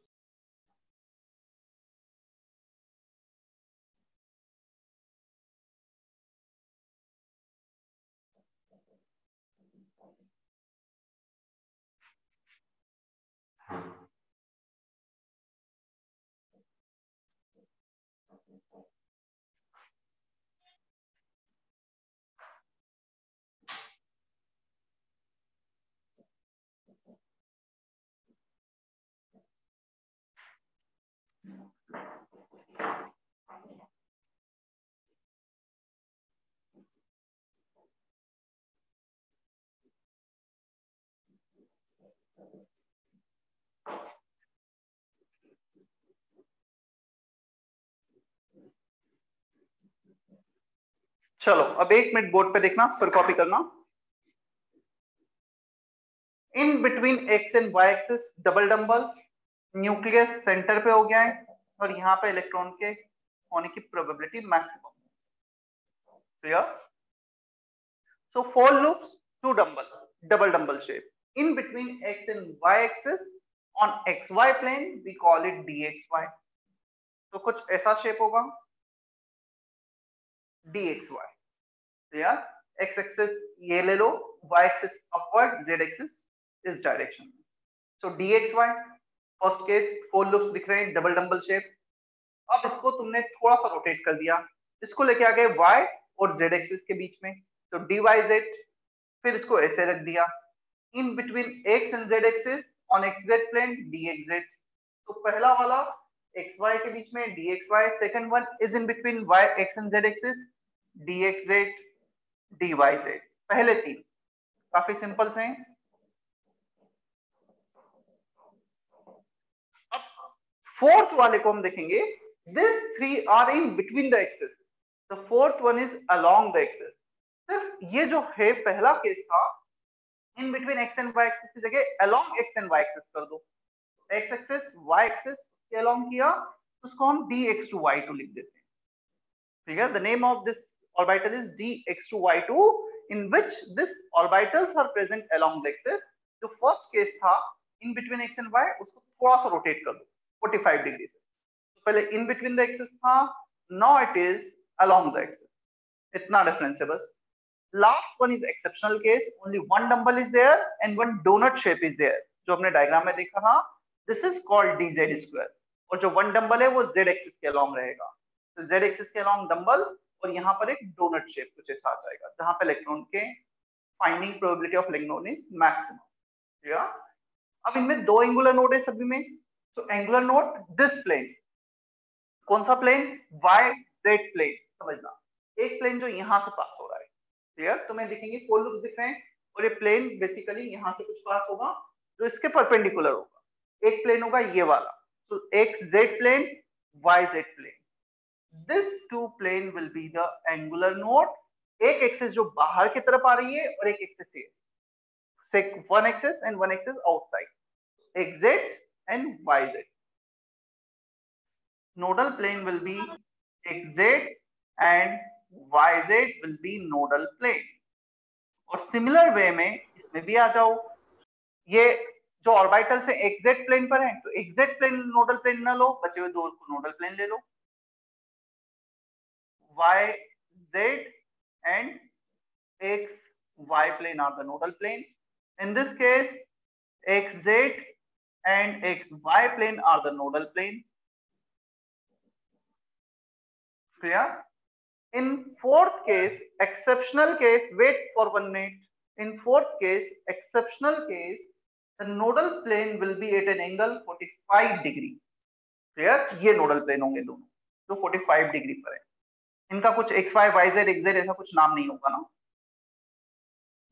चलो अब 1 मिनट बोर्ड पे देखना, फिर कॉपी करना। In between X and Y axis double dumbbell, nucleus centre पे हो गया है और यहाँ पे इलेक्ट्रॉन के होने की probability maximum. Clear? So 4 loops, 2 dumbbell, double dumbbell shape in between x and y axis on xy plane we call it dxy। तो कुछ ऐसा शेप होगा dxy। क्लियर? x एक्सिस ये ले लो, y axis upward, z axis इस direction में। सो dxy first case 4 loops दिख रहे हैं, डबल डंबल शेप। अब इसको तुमने थोड़ा सा रोटेट कर दिया, इसको लेके आ गए y और z एक्सिस के बीच में, तो dyz। फिर इसको ऐसे रख दिया, in between x and z axis on xz plane dxz। तो पहला वाला xy के बीच में dxy, second one is in between y x and z axis dxz dyz। पहले 3 काफी सिंपल से हैं। अब फोर्थ वाले को हम देखेंगे, this 3 are in between the axis, the fourth one is along the axis। सिर्फ ये जो है पहला केस था, in between X and Y axis की जगह along X and Y axis कर दो। एक्स एक्सिस वाई एक्सिस के अलोंग किया, उसको हम dx2y2 लिख देते हैं। ठीक है? The name of this orbital is dx2y2 in which this orbitals are present along the axis. जो फर्स्ट केस था in between X and Y, उसको थोड़ा सा रोटेट कर दो 45 डिग्री से। तो पहले इन बिटवीन द एक्सिस था, now it is along the axis. इतना डिफरेंस है बस। Last one is exceptional case, only one dumbbell is there and one donut shape is there, जो हमने डायग्राम में देखा था। This is called dz square। और जो वन डंबल है वो z एक्सिस के अलॉन्ग रहेगा, तो z एक्सिस के अलॉन्ग डंबल, और यहाँ पर एक डोनट शेप कुछ ऐसा आ जाएगा, जहाँ पे इलेक्ट्रॉन के finding probability of electron is maximum. ठीक है? अब इनमें 2 एंगुलर नोड है सभी में। तो एंगुलर नोड दिस प्लेन, कौन सा प्लेन? yz plane. समझना, एक प्लेन जो यहाँ से पास हो रहा है। क्लियर? तुम्हें दिखेंगे 4 लूप्स दिख रहे हैं, और ये प्लेन बेसिकली यहाँ से कुछ पास होगा जो इसके परपेंडिकुलर होगा। एक प्लेन होगा ये वाला, तो xz plane, yz plane. This 2 plane will be the angular node. एक एक्सिस जो बाहर की तरफ आ रही है और एक एक्सिस ये, one axis and one axis outside, xz and yz। Nodal plane will be xz and yz will be nodal plane। और सिमिलर वे में इसमें भी आ जाओ, ये जो ऑर्बिटल से एक्जेक्ट प्लेन पर है तो एक्जेक्ट प्लेन नोडल प्लेन ना लो, बचे हुए दो को नोडल प्लेन ले लो, yz and xy plane are the nodal plane। In this case xz and xy plane are the nodal plane। Clear? In fourth case, exceptional case, wait for 1 minute। In fourth case, exceptional case, the nodal plane will be at an angle 45 degree। Clear? ये nodal plane होंगे दोनों जो 45 degree पर है, इनका कुछ x y y z x z ऐसा कुछ नाम नहीं होगा ना।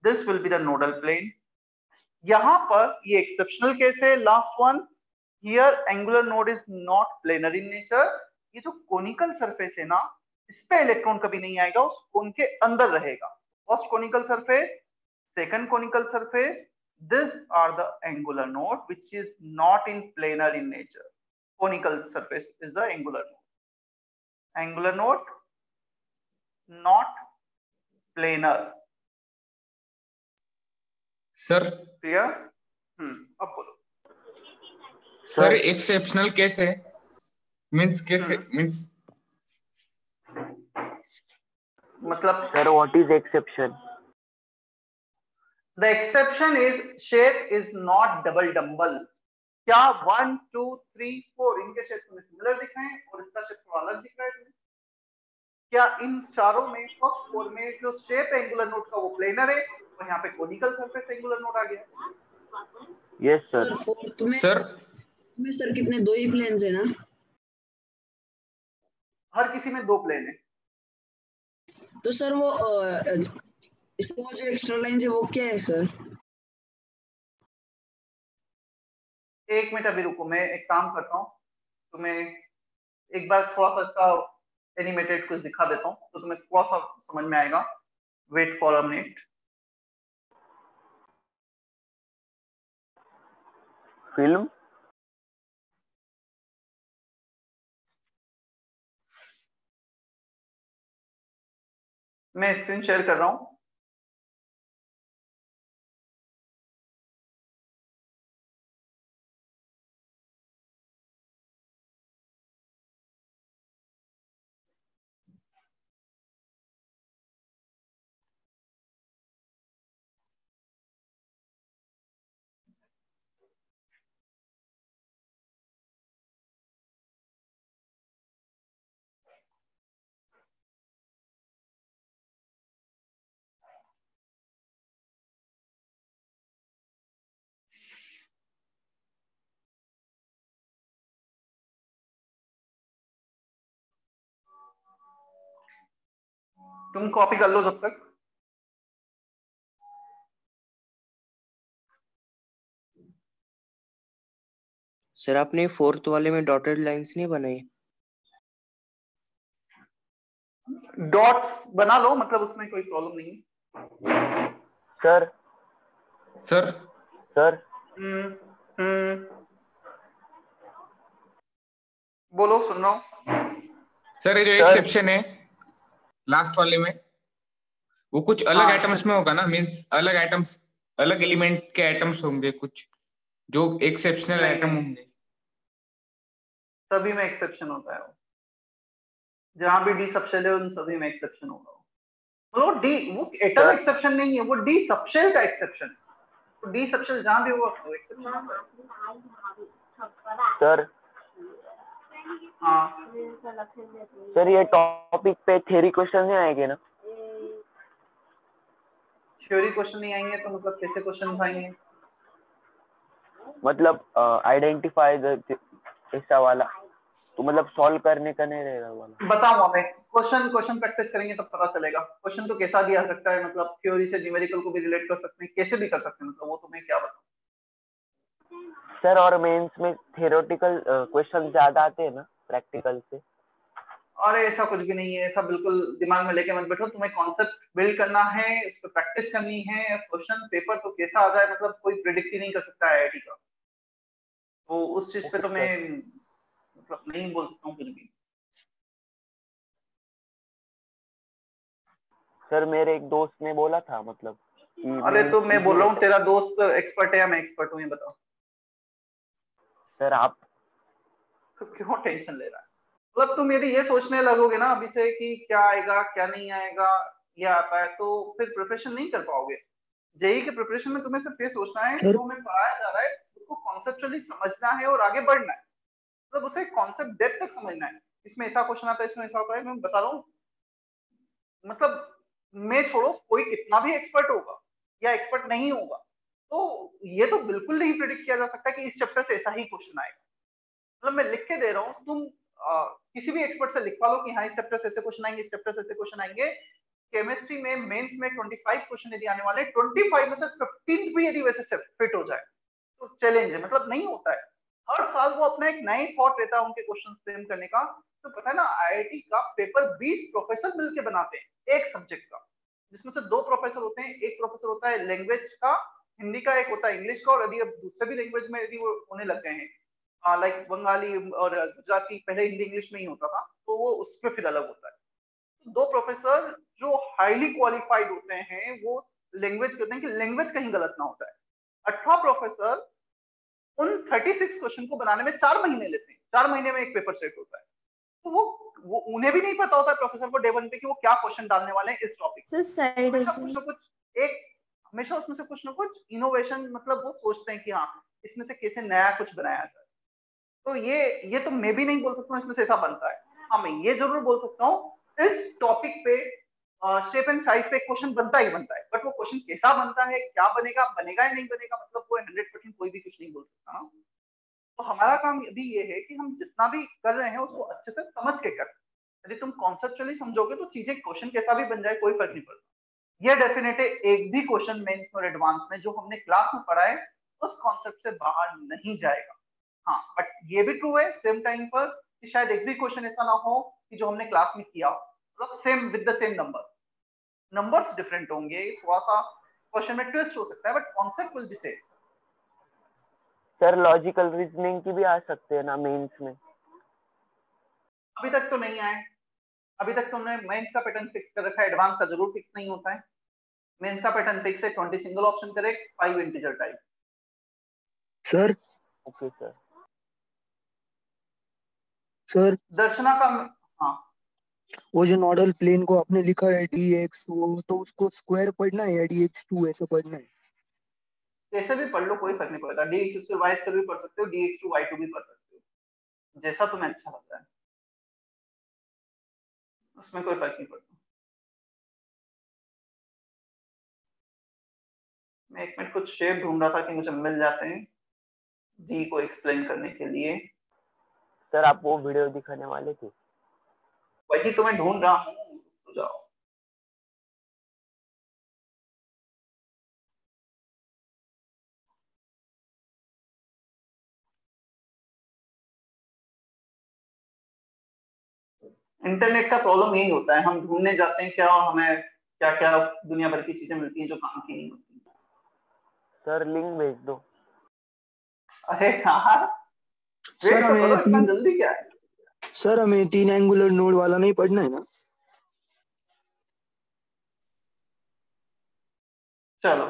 This will be the nodal plane। यहां पर ये एक्सेप्शनल केस है, last one. Here angular node is not planar in nature. ये जो कोनिकल सरफेस है ना, इस पे इलेक्ट्रॉन कभी नहीं आएगा, उस कोन के अंदर रहेगा। First conical surface, second conical surface, this are the angular node which is not in planar in nature. Conical surface is the angular node. Angular node not planar. Sir clear? अब बोलो sir, exceptional case है means कैसे means मतलब sir what is exception? the exception is shape is not double dumbbell। क्या 1 2 3 4 इनके shape तुम्हें similar दिख रहे हैं और इसका शेप थोड़ा अलग दिख रहा है तुम्हें? क्या इन चारों में फर्स्ट फोर में जो शेप एंगुलर नोड का वो प्लेनर है और यहाँ पे कोनिकल सरफेस एंगुलर नोड आ गया? Yes sir. फोर्थ में सर सर कितने, दो ही प्लेन्स है ना? हर किसी में दो प्लेन है। तो सर वो इसमें वो जो एक्स्ट्रा लाइन है वो क्या है सर? एक मिनट अभी रुको, मैं एक काम करता हूँ, तुम्हें एक बार थोड़ा सा इसका एनिमेटेड कुछ दिखा देता हूँ तो तुम्हें थोड़ा सा समझ में आएगा। Wait for a minute. Film मैं स्क्रीन शेयर कर रहा हूँ। तुम कॉपी कर लो जब तक। सर आपने फोर्थ वाले में डॉटेड लाइंस नहीं बनाई? डॉट्स बना लो, मतलब उसमें कोई प्रॉब्लम नहीं है। सर सर सर बोलो, सुन रहा हूँ। सर ये जो सर। एक्सेप्शन है लास्ट वाले में वो कुछ अलग हाँ। एटम्स में होगा ना, मींस अलग एटम्स, अलग एलिमेंट के एटम्स होंगे कुछ जो एक्सेप्शनल नहीं, एटम नहीं। होंगे। सभी में एक्सेप्शन होता है वो। जहां भी डी सबशेल है उन सभी में एक्सेप्शन होगा। वो डी वो एटम सर। एक्सेप्शन नहीं है, वो डी सबशेल का एक्सेप्शन है। तो डी सबशेल जहां भी होगा वो एक्सेप्शन होगा। सर हाँ सर ये टॉपिक पे थ्योरी क्वेश्चन नहीं आएंगे ना? थ्योरी क्वेश्चन नहीं आएंगे तो मतलब कैसे क्वेश्चन आएंगे? मतलब आइडेंटिफाई ऐसा वाला, तो मतलब सॉल्व करने का नहीं रहेगा वाला। बताऊंगा मैं। क्वेश्चन प्रैक्टिस करेंगे तब पता चलेगा। क्वेश्चन तो कैसा भी आ सकता है, मतलब थ्योरी से न्यूमेरिकल को भी रिलेट कर सकते हैं, कैसे भी कर सकते हैं, मतलब वो तुम्हें क्या बताऊं। सर और मेंस में थ्योरेटिकल क्वेश्चन ज्यादा आते हैं ना प्रैक्टिकल से? अरे ऐसा कुछ भी नहीं है, ऐसा बिल्कुल दिमाग में लेके मत बैठो। तुम्हें कॉन्सेप्ट बिल्ड करना है, उस पर प्रैक्टिस करनी है। क्वेश्चन पेपर तो कैसा आ जाए मतलब कोई प्रेडिक्ट ही नहीं कर सकता है आईआईटी का। तो उस चीज पे तो मैं मतलब नहीं बोल सकता हूँ कुछ भी। सर मेरे एक दोस्त ने बोला था मतलब कि अरे तो मैं बोल रहा हूँ easy तेरा दोस्त एक्सपर्ट है या मैं एक्सपर्ट हूँ, ये बताओ। सर आप तो क्यों टेंशन ले रहा है? मतलब तुम यदि ये सोचने लगोगे ना अभी से कि क्या आएगा क्या नहीं आएगा, ये आता है, तो फिर प्रिपरेशन नहीं कर पाओगे। जेई के प्रिपरेशन में तुम्हें सिर्फ ये सोचना है सर जो हमें पढ़ाया जा रहा है उसको कॉन्सेप्चुअली समझना है और आगे बढ़ना है। मतलब उसे कॉन्सेप्ट डेप्थ तक समझना है। इसमें ऐसा क्वेश्चन आता है, इसमें ऐसा होता है, मैं बता रहा हूँ। मतलब मैं छोड़ो, कोई कितना भी एक्सपर्ट होगा या एक्सपर्ट नहीं होगा, तो ये तो बिल्कुल नहीं प्रिडिक्ट किया जा सकता कि इस चैप्टर से ऐसा ही क्वेश्चन आएगा। मतलब मैं लिख के दे रहा हूँ, तुम किसी भी एक्सपर्ट से लिखवा लो कि हाँ इस चैप्टर से ऐसे क्वेश्चन आएंगे, इस चैप्टर से ऐसे क्वेश्चन आएंगे। केमिस्ट्री में मेंस में 25 क्वेश्चन यदि आने वाले, 25 में से 15 भी यदि वैसे फिट हो जाए तो चैलेंज है, मतलब नहीं होता है। हर साल वो अपना एक नई थॉट रहता है उनके क्वेश्चन फ्रेम करने का। तो पता है ना, आईआईटी का पेपर 20 प्रोफेसर मिलकर बनाते हैं एक सब्जेक्ट का, जिसमें से 2 प्रोफेसर होते हैं। एक प्रोफेसर होता है लैंग्वेज का, हिंदी का, एक होता है इंग्लिश का। और यदि अब दूसरे भी लैंग्वेज में यदि वो होने लग गए हैं, लाइक बंगाली और गुजराती, पहले हिंदी इंग्लिश में ही होता था, तो वो उसमें फिर अलग होता है। तो 2 प्रोफेसर जो हाईली क्वालिफाइड होते हैं वो लैंग्वेज कहते हैं कि लैंग्वेज कहीं गलत ना होता है। 18 प्रोफेसर उन 36 क्वेश्चन को बनाने में 4 महीने लेते हैं। 4 महीने में एक पेपर सेट होता है। तो वो उन्हें भी नहीं पता होता है प्रोफेसर को डे 1 पे कि वो क्या क्वेश्चन डालने वाले हैं इस टॉपिक सर साइड हमेशा कुछ ना कुछ एक हमेशा उसमें से कुछ ना कुछ इनोवेशन, मतलब वो सोचते हैं कि हाँ इसमें से कैसे नया कुछ बनाया जाए। तो ये तो मैं भी नहीं बोल सकता हूँ इसमें से ऐसा बनता है। हाँ मैं ये जरूर बोल सकता हूँ इस टॉपिक पे शेप एंड साइज पे क्वेश्चन बनता ही बनता है। बट वो क्वेश्चन कैसा बनता है, क्या बनेगा, बनेगा या नहीं बनेगा, मतलब वो 100% कोई भी कुछ नहीं बोल सकता ना। तो हमारा काम भी ये है कि हम जितना भी कर रहे हैं उसको अच्छे से समझ के करें। यदि तुम कॉन्सेप्चुअली समझोगे तो चीजें, क्वेश्चन कैसा भी बन जाए कोई फर्क नहीं पड़ता। ये डेफिनेट है, एक भी क्वेश्चन मेंस और एडवांस में जो हमने क्लास में पढ़ा है उस कॉन्सेप्ट से बाहर नहीं जाएगा। हाँ बट ये भी ट्रू है सेम टाइम पर कि शायद एक भी क्वेश्चन ऐसा ना हो कि जो हमने क्लास में किया हो, मतलब same with the same numbers different होंगे, थोड़ा सा क्वेश्चन में ट्विस्ट हो सकता है, but concept will be same. Sir logical reasoning की भी आ सकते हैं ना मेंस में? अभी तक तो नहीं आए। अभी तक तुमने मेंस का पैटर्न फिक्स कर रखा है, एडवांस का जरूर फिक्स नहीं होता है। मेंस का पैटर्न फिक्स है, 20 single option correct, 5 integer type. Sir okay sir. Sir Darshana का, हाँ वो जो नॉडल प्लेन को आपने लिखा है dx, वो तो उसको स्क्वायर पढ़ना है या dx2 ऐसा पढ़ना है? कैसे भी पढ़ लो कोई फर्क नहीं पड़ता। dx स्क्वायर वाई स्क्वायर भी पढ़ सकते हो, dx2 y2 भी पढ़ सकते हो, जैसा तुम्हें अच्छा लगता है, उसमें कोई फर्क नहीं पड़ता। मैं एक मिनट कुछ शेप ढूंढ रहा था कि मुझे मिल जाते हैं डी को एक्सप्लेन करने के लिए। सर आप वो वीडियो दिखाने वाले थे? वही तो मैं ढूंढ रहा हूँ, तो जाओ। इंटरनेट का प्रॉब्लम यही होता है, हम ढूंढने जाते हैं क्या और हमें क्या क्या दुनिया भर की चीजें मिलती हैं जो काम की नहीं होती। सर लिंक भेज दो। अरे यार सर वेट तो करो, इतना जल्दी क्या है। सर हमें 3 एंगुलर नोड वाला नहीं पढ़ना है ना? चलो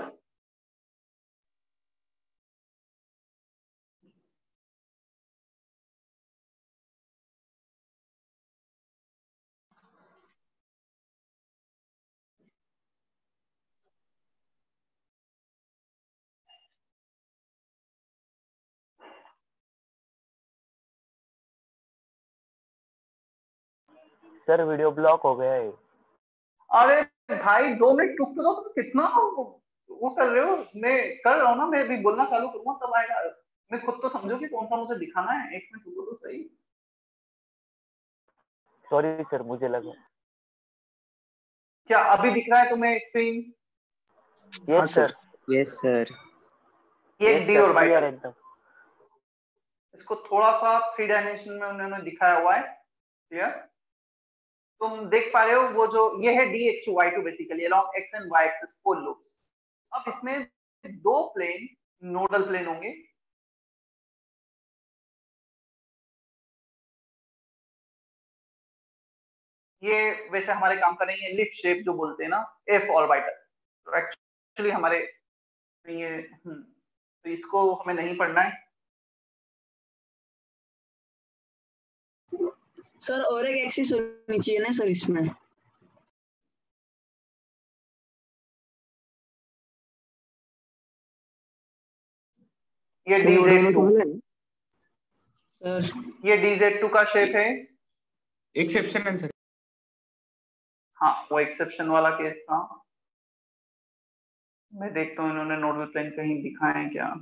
सर वीडियो ब्लॉक हो गया है। अरे भाई 2 मिनट रुक तो दो, तुम कितना वो कर रहे हो। मैं कर रहा हूँ ना, मैं भी बोलना चालू करूंगा तब आएगा। मैं खुद तो समझो कि कौन सा मुझे दिखाना है। एक मिनट रुको तो सही। सॉरी सर मुझे लगा। क्या अभी दिख रहा है तुम्हें screen? Yes sir. Yes sir. ये यस डी सर और वाई क्लियर एकदम। इसको थोड़ा सा 3 डायमेंशन में उन्होंने दिखाया हुआ है। क्लियर? तुम देख पा रहे हो वो जो ये है dx2y2 basically along x and y axis 4 loops. अब इसमें 2 प्लेन नोडल प्लेन होंगे। ये वैसे हमारे काम का नहीं है, लिप शेप जो बोलते हैं ना, एफ ऑर्बिटल, तो एक्चुअली हमारे ये तो इसको हमें नहीं पढ़ना है। सर और एक एक्सिस होनी चाहिए ना सर इसमें। ये सही order में DZ2, तो है। सर ये DZ2 का शेप है। Exception answer. हाँ वो एक्सेप्शन वाला केस था। मैं देखता हूँ इन्होंने नोडल प्लेन कहीं दिखाए हैं क्या।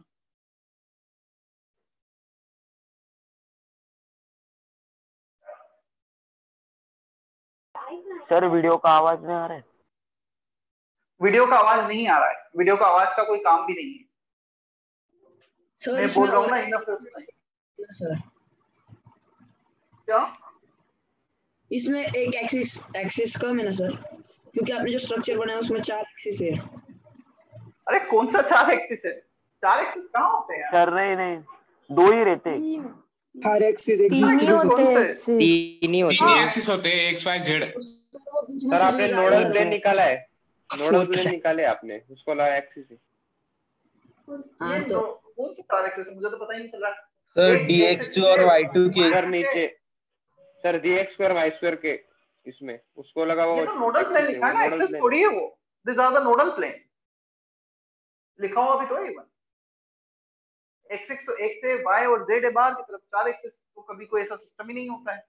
सर वीडियो का आवाज नहीं आ रहा है? वीडियो का आवाज नहीं आ रहा है, वीडियो का आवाज का कोई काम भी नहीं है। सर मैं इसमें बोल रहा हूँ और ना इनफ। सर क्या इसमें एक एक्सिस एक्सिस कम है ना सर, क्योंकि आपने जो स्ट्रक्चर बनाया उसमें 4 एक्सिस है। अरे कौन सा 4 एक्सिस है? 4 एक्सिस कहाँ होते हैं यार? सर नहीं, 2 ही रहते। हर एक्सिस तीन ही होते हैं एक्सिस। तीन ही होते तीन हैं। एक्सिस होते हैं, एक्स वाई जेड। सर आपने नोडल प्लेन निकाला है, नोडल प्लेन निकाले आपने, उसको लगा एक्सिस है। ये तो कौन सा 4 एक्सिस, मुझे तो पता ही नहीं चल रहा। सर एक dx2 और y2 के सर नीचे सर dx² y² के इसमें उसको लगा वो ये तो नोडल प्लेन एक्सिस है, लिखा है वो ना, नोडल एक्सिस प्लेन। थोड़ी है वो। This are the nodal plane लिखा हुआ भी तो है। एक्सिस तो एक से y और z है बाहर की तरफ, 4 एक्सिस तो कभी कोई ऐसा सिस्टम ही नहीं होता है।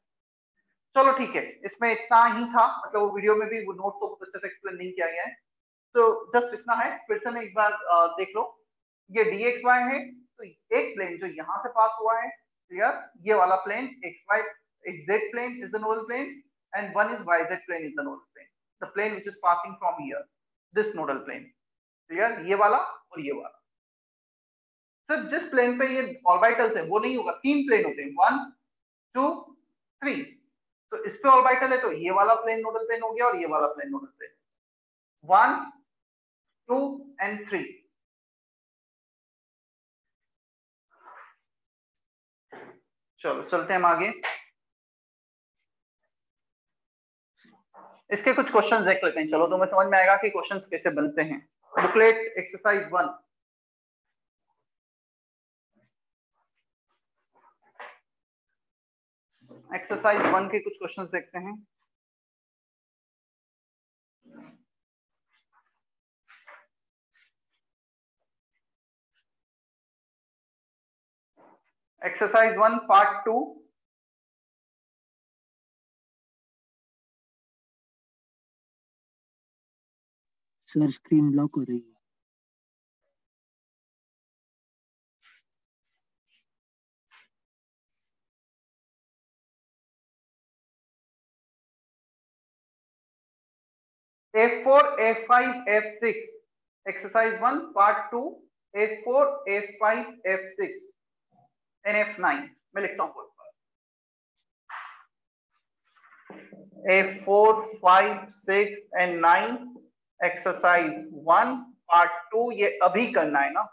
चलो ठीक है, इसमें इतना ही था, मतलब वो वीडियो में भी वो नोट तो बहुत अच्छे से एक्सप्लेन नहीं किया गया है, तो जस्ट इतना है। फिर से मैं एक बार देख लो, ये dxy है, तो एक प्लेन जो यहाँ से पास हुआ है, क्लियर, ये वाला प्लेन xy, एक z plane is the nodal plane and one is yz plane is the nodal plane, the plane which is passing from here, this nodal plane, clear, ये वाला और ये वाला। सिर्फ जिस प्लेन पे ये ऑर्बिटल्स है वो नहीं होगा, 3 प्लेन होते हैं, 1 2 3, तो इस पे ऑर्बिटल है तो ये वाला प्लेन नोडल प्लेन हो गया और ये वाला प्लेन नोडल प्लेन, 1 2 and 3। चलो चलते हैं हम आगे, इसके कुछ क्वेश्चंस देख लेते हैं। चलो तो मैं समझ में आएगा कि क्वेश्चंस कैसे बनते हैं। बुकलेट एक्सरसाइज 1, एक्सरसाइज 1 के कुछ क्वेश्चंस देखते हैं। Exercise 1 part 2, sir screen block हो रही है। F4 F5 F6, exercise 1 part 2, F4 F5 F6 and F9 मैं लिखता हूँ F4 5 6 and 9, एक्सरसाइज 1 पार्ट 2, ये अभी करना है ना,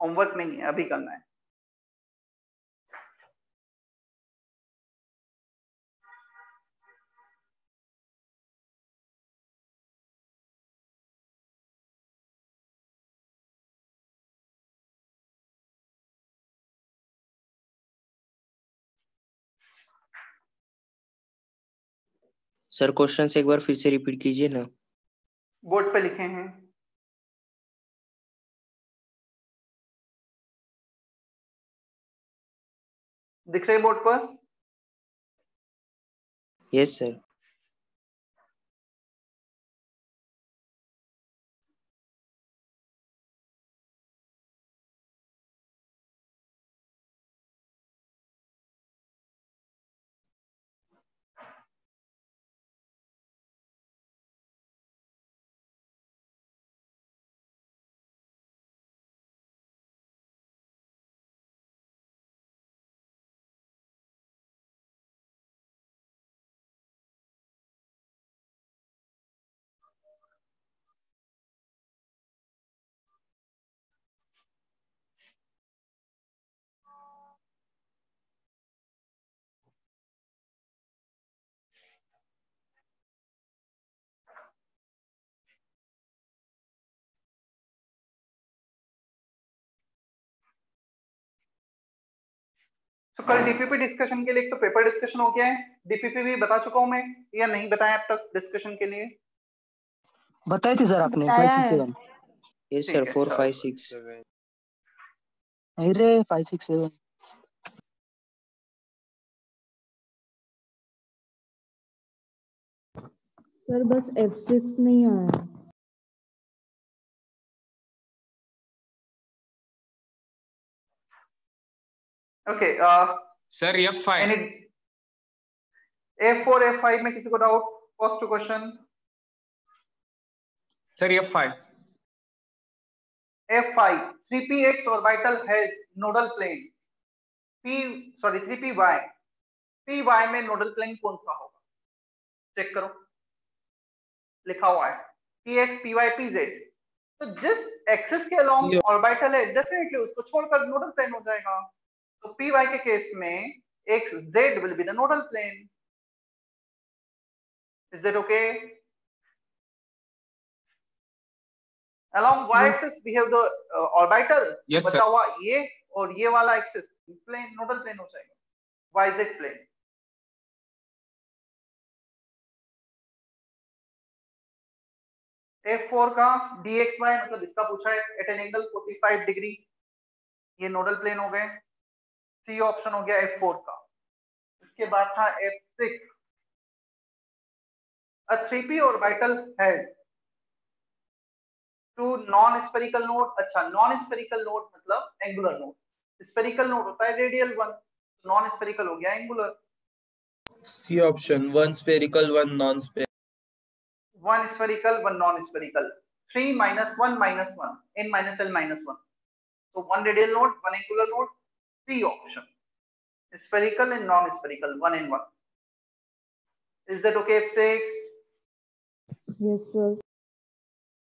होमवर्क नहीं है, अभी करना है। सर क्वेश्चन एक बार फिर से रिपीट कीजिए ना। बोर्ड पे लिखे हैं, दिख रहे बोर्ड पर? Yes sir. तो कल डीपीपी डिस्कशन के लिए एक तो पेपर डिस्कशन हो गया है, डीपीपी भी बता चुका हूं मैं या नहीं बताया अब तक डिस्कशन के लिए? बताए थे सर आपने बताया 5 6 है। 7। यस ठीक सर है, 4 चलो। 5 6 अरे 5 6 7। सर बस F6 नहीं आया। Okay, sir F5 any F4 F5 में किसी को doubt? First question sir F5 F5 3px orbital has nodal plane p 3py py में नोडल प्लेन कौन सा होगा? चेक करो, लिखा हुआ है px py pz। तो जिस एक्सिस के अलोंग ऑर्बिटल है डेफिनेटली उसको छोड़कर नोडल प्लेन हो जाएगा। तो py के केस में xz will be the nodal plane. Is that okay? Along y-axis we have the orbital. Yes, बचा हुआ ये और ये वाला एक्सिस प्लेन नोडल प्लेन हो जाएगा, yz प्लेन। F4 का dxy मतलब इसका पूछा है एट एन एंगल 45 डिग्री, ये नोडल प्लेन हो गए। सी ऑप्शन हो गया F4 का। इसके बाद था F6 a 3p orbital has two non-spherical node। अच्छा, non-spherical node मतलब एंगुलर नोड, स्फेरिकल नोड होता है रेडियल वन, नॉन स्फेरिकल हो गया angular. See option 1 spherical 1 non spherical. 1 spherical 1 non-spherical 3 minus 1 minus 1 n minus l minus 1, so 1 radial node 1 angular node। C option spherical and non-spherical 1 and 1। Is that okay? F6? Yes sir।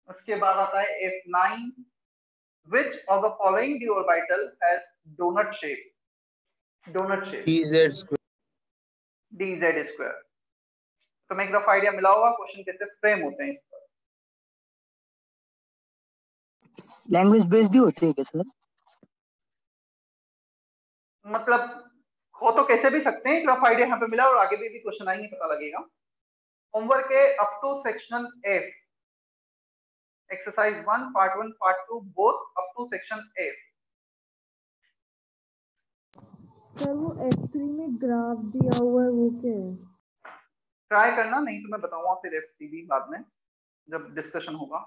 उसके बाद आता है F9 which of the following d orbital has donut shape? donut shape dz square। dz square। तो मैं एक rough idea मिला होगा question कैसे फ्रेम होते हैं इस पर। लैंग्वेज बेस्ड भी होती है क्या सर? मतलब हो तो कैसे भी सकते हैं, एक रफ आइडिया यहाँ पे मिला और आगे भी क्वेश्चन आएंगे पता लगेगा। होमवर्क के up to section F, exercise 1 part 1 part 2 both up to section F। Sir वो F3 में ग्राफ दिया हुआ है वो क्या है? ट्राई करना, नहीं तो मैं बताऊंगा फिर F3 भी बाद में जब डिस्कशन होगा।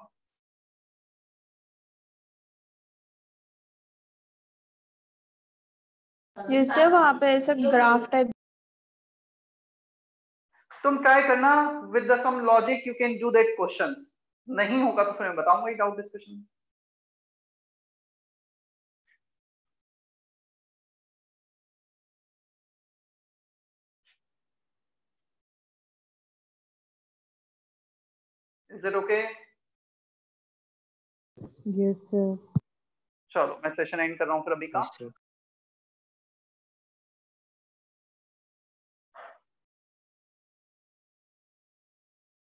जिससे वहां पे ऐसा ग्राफ टाइप। तुम ट्राई करना with the some logic, you can do that question. नहीं होगा तो फिर मैं बताऊंगा ये doubt discussion. Is it okay? Yes sir. चलो मैं सेशन एंड कर रहा हूँ फिर अभी का। Yes sir.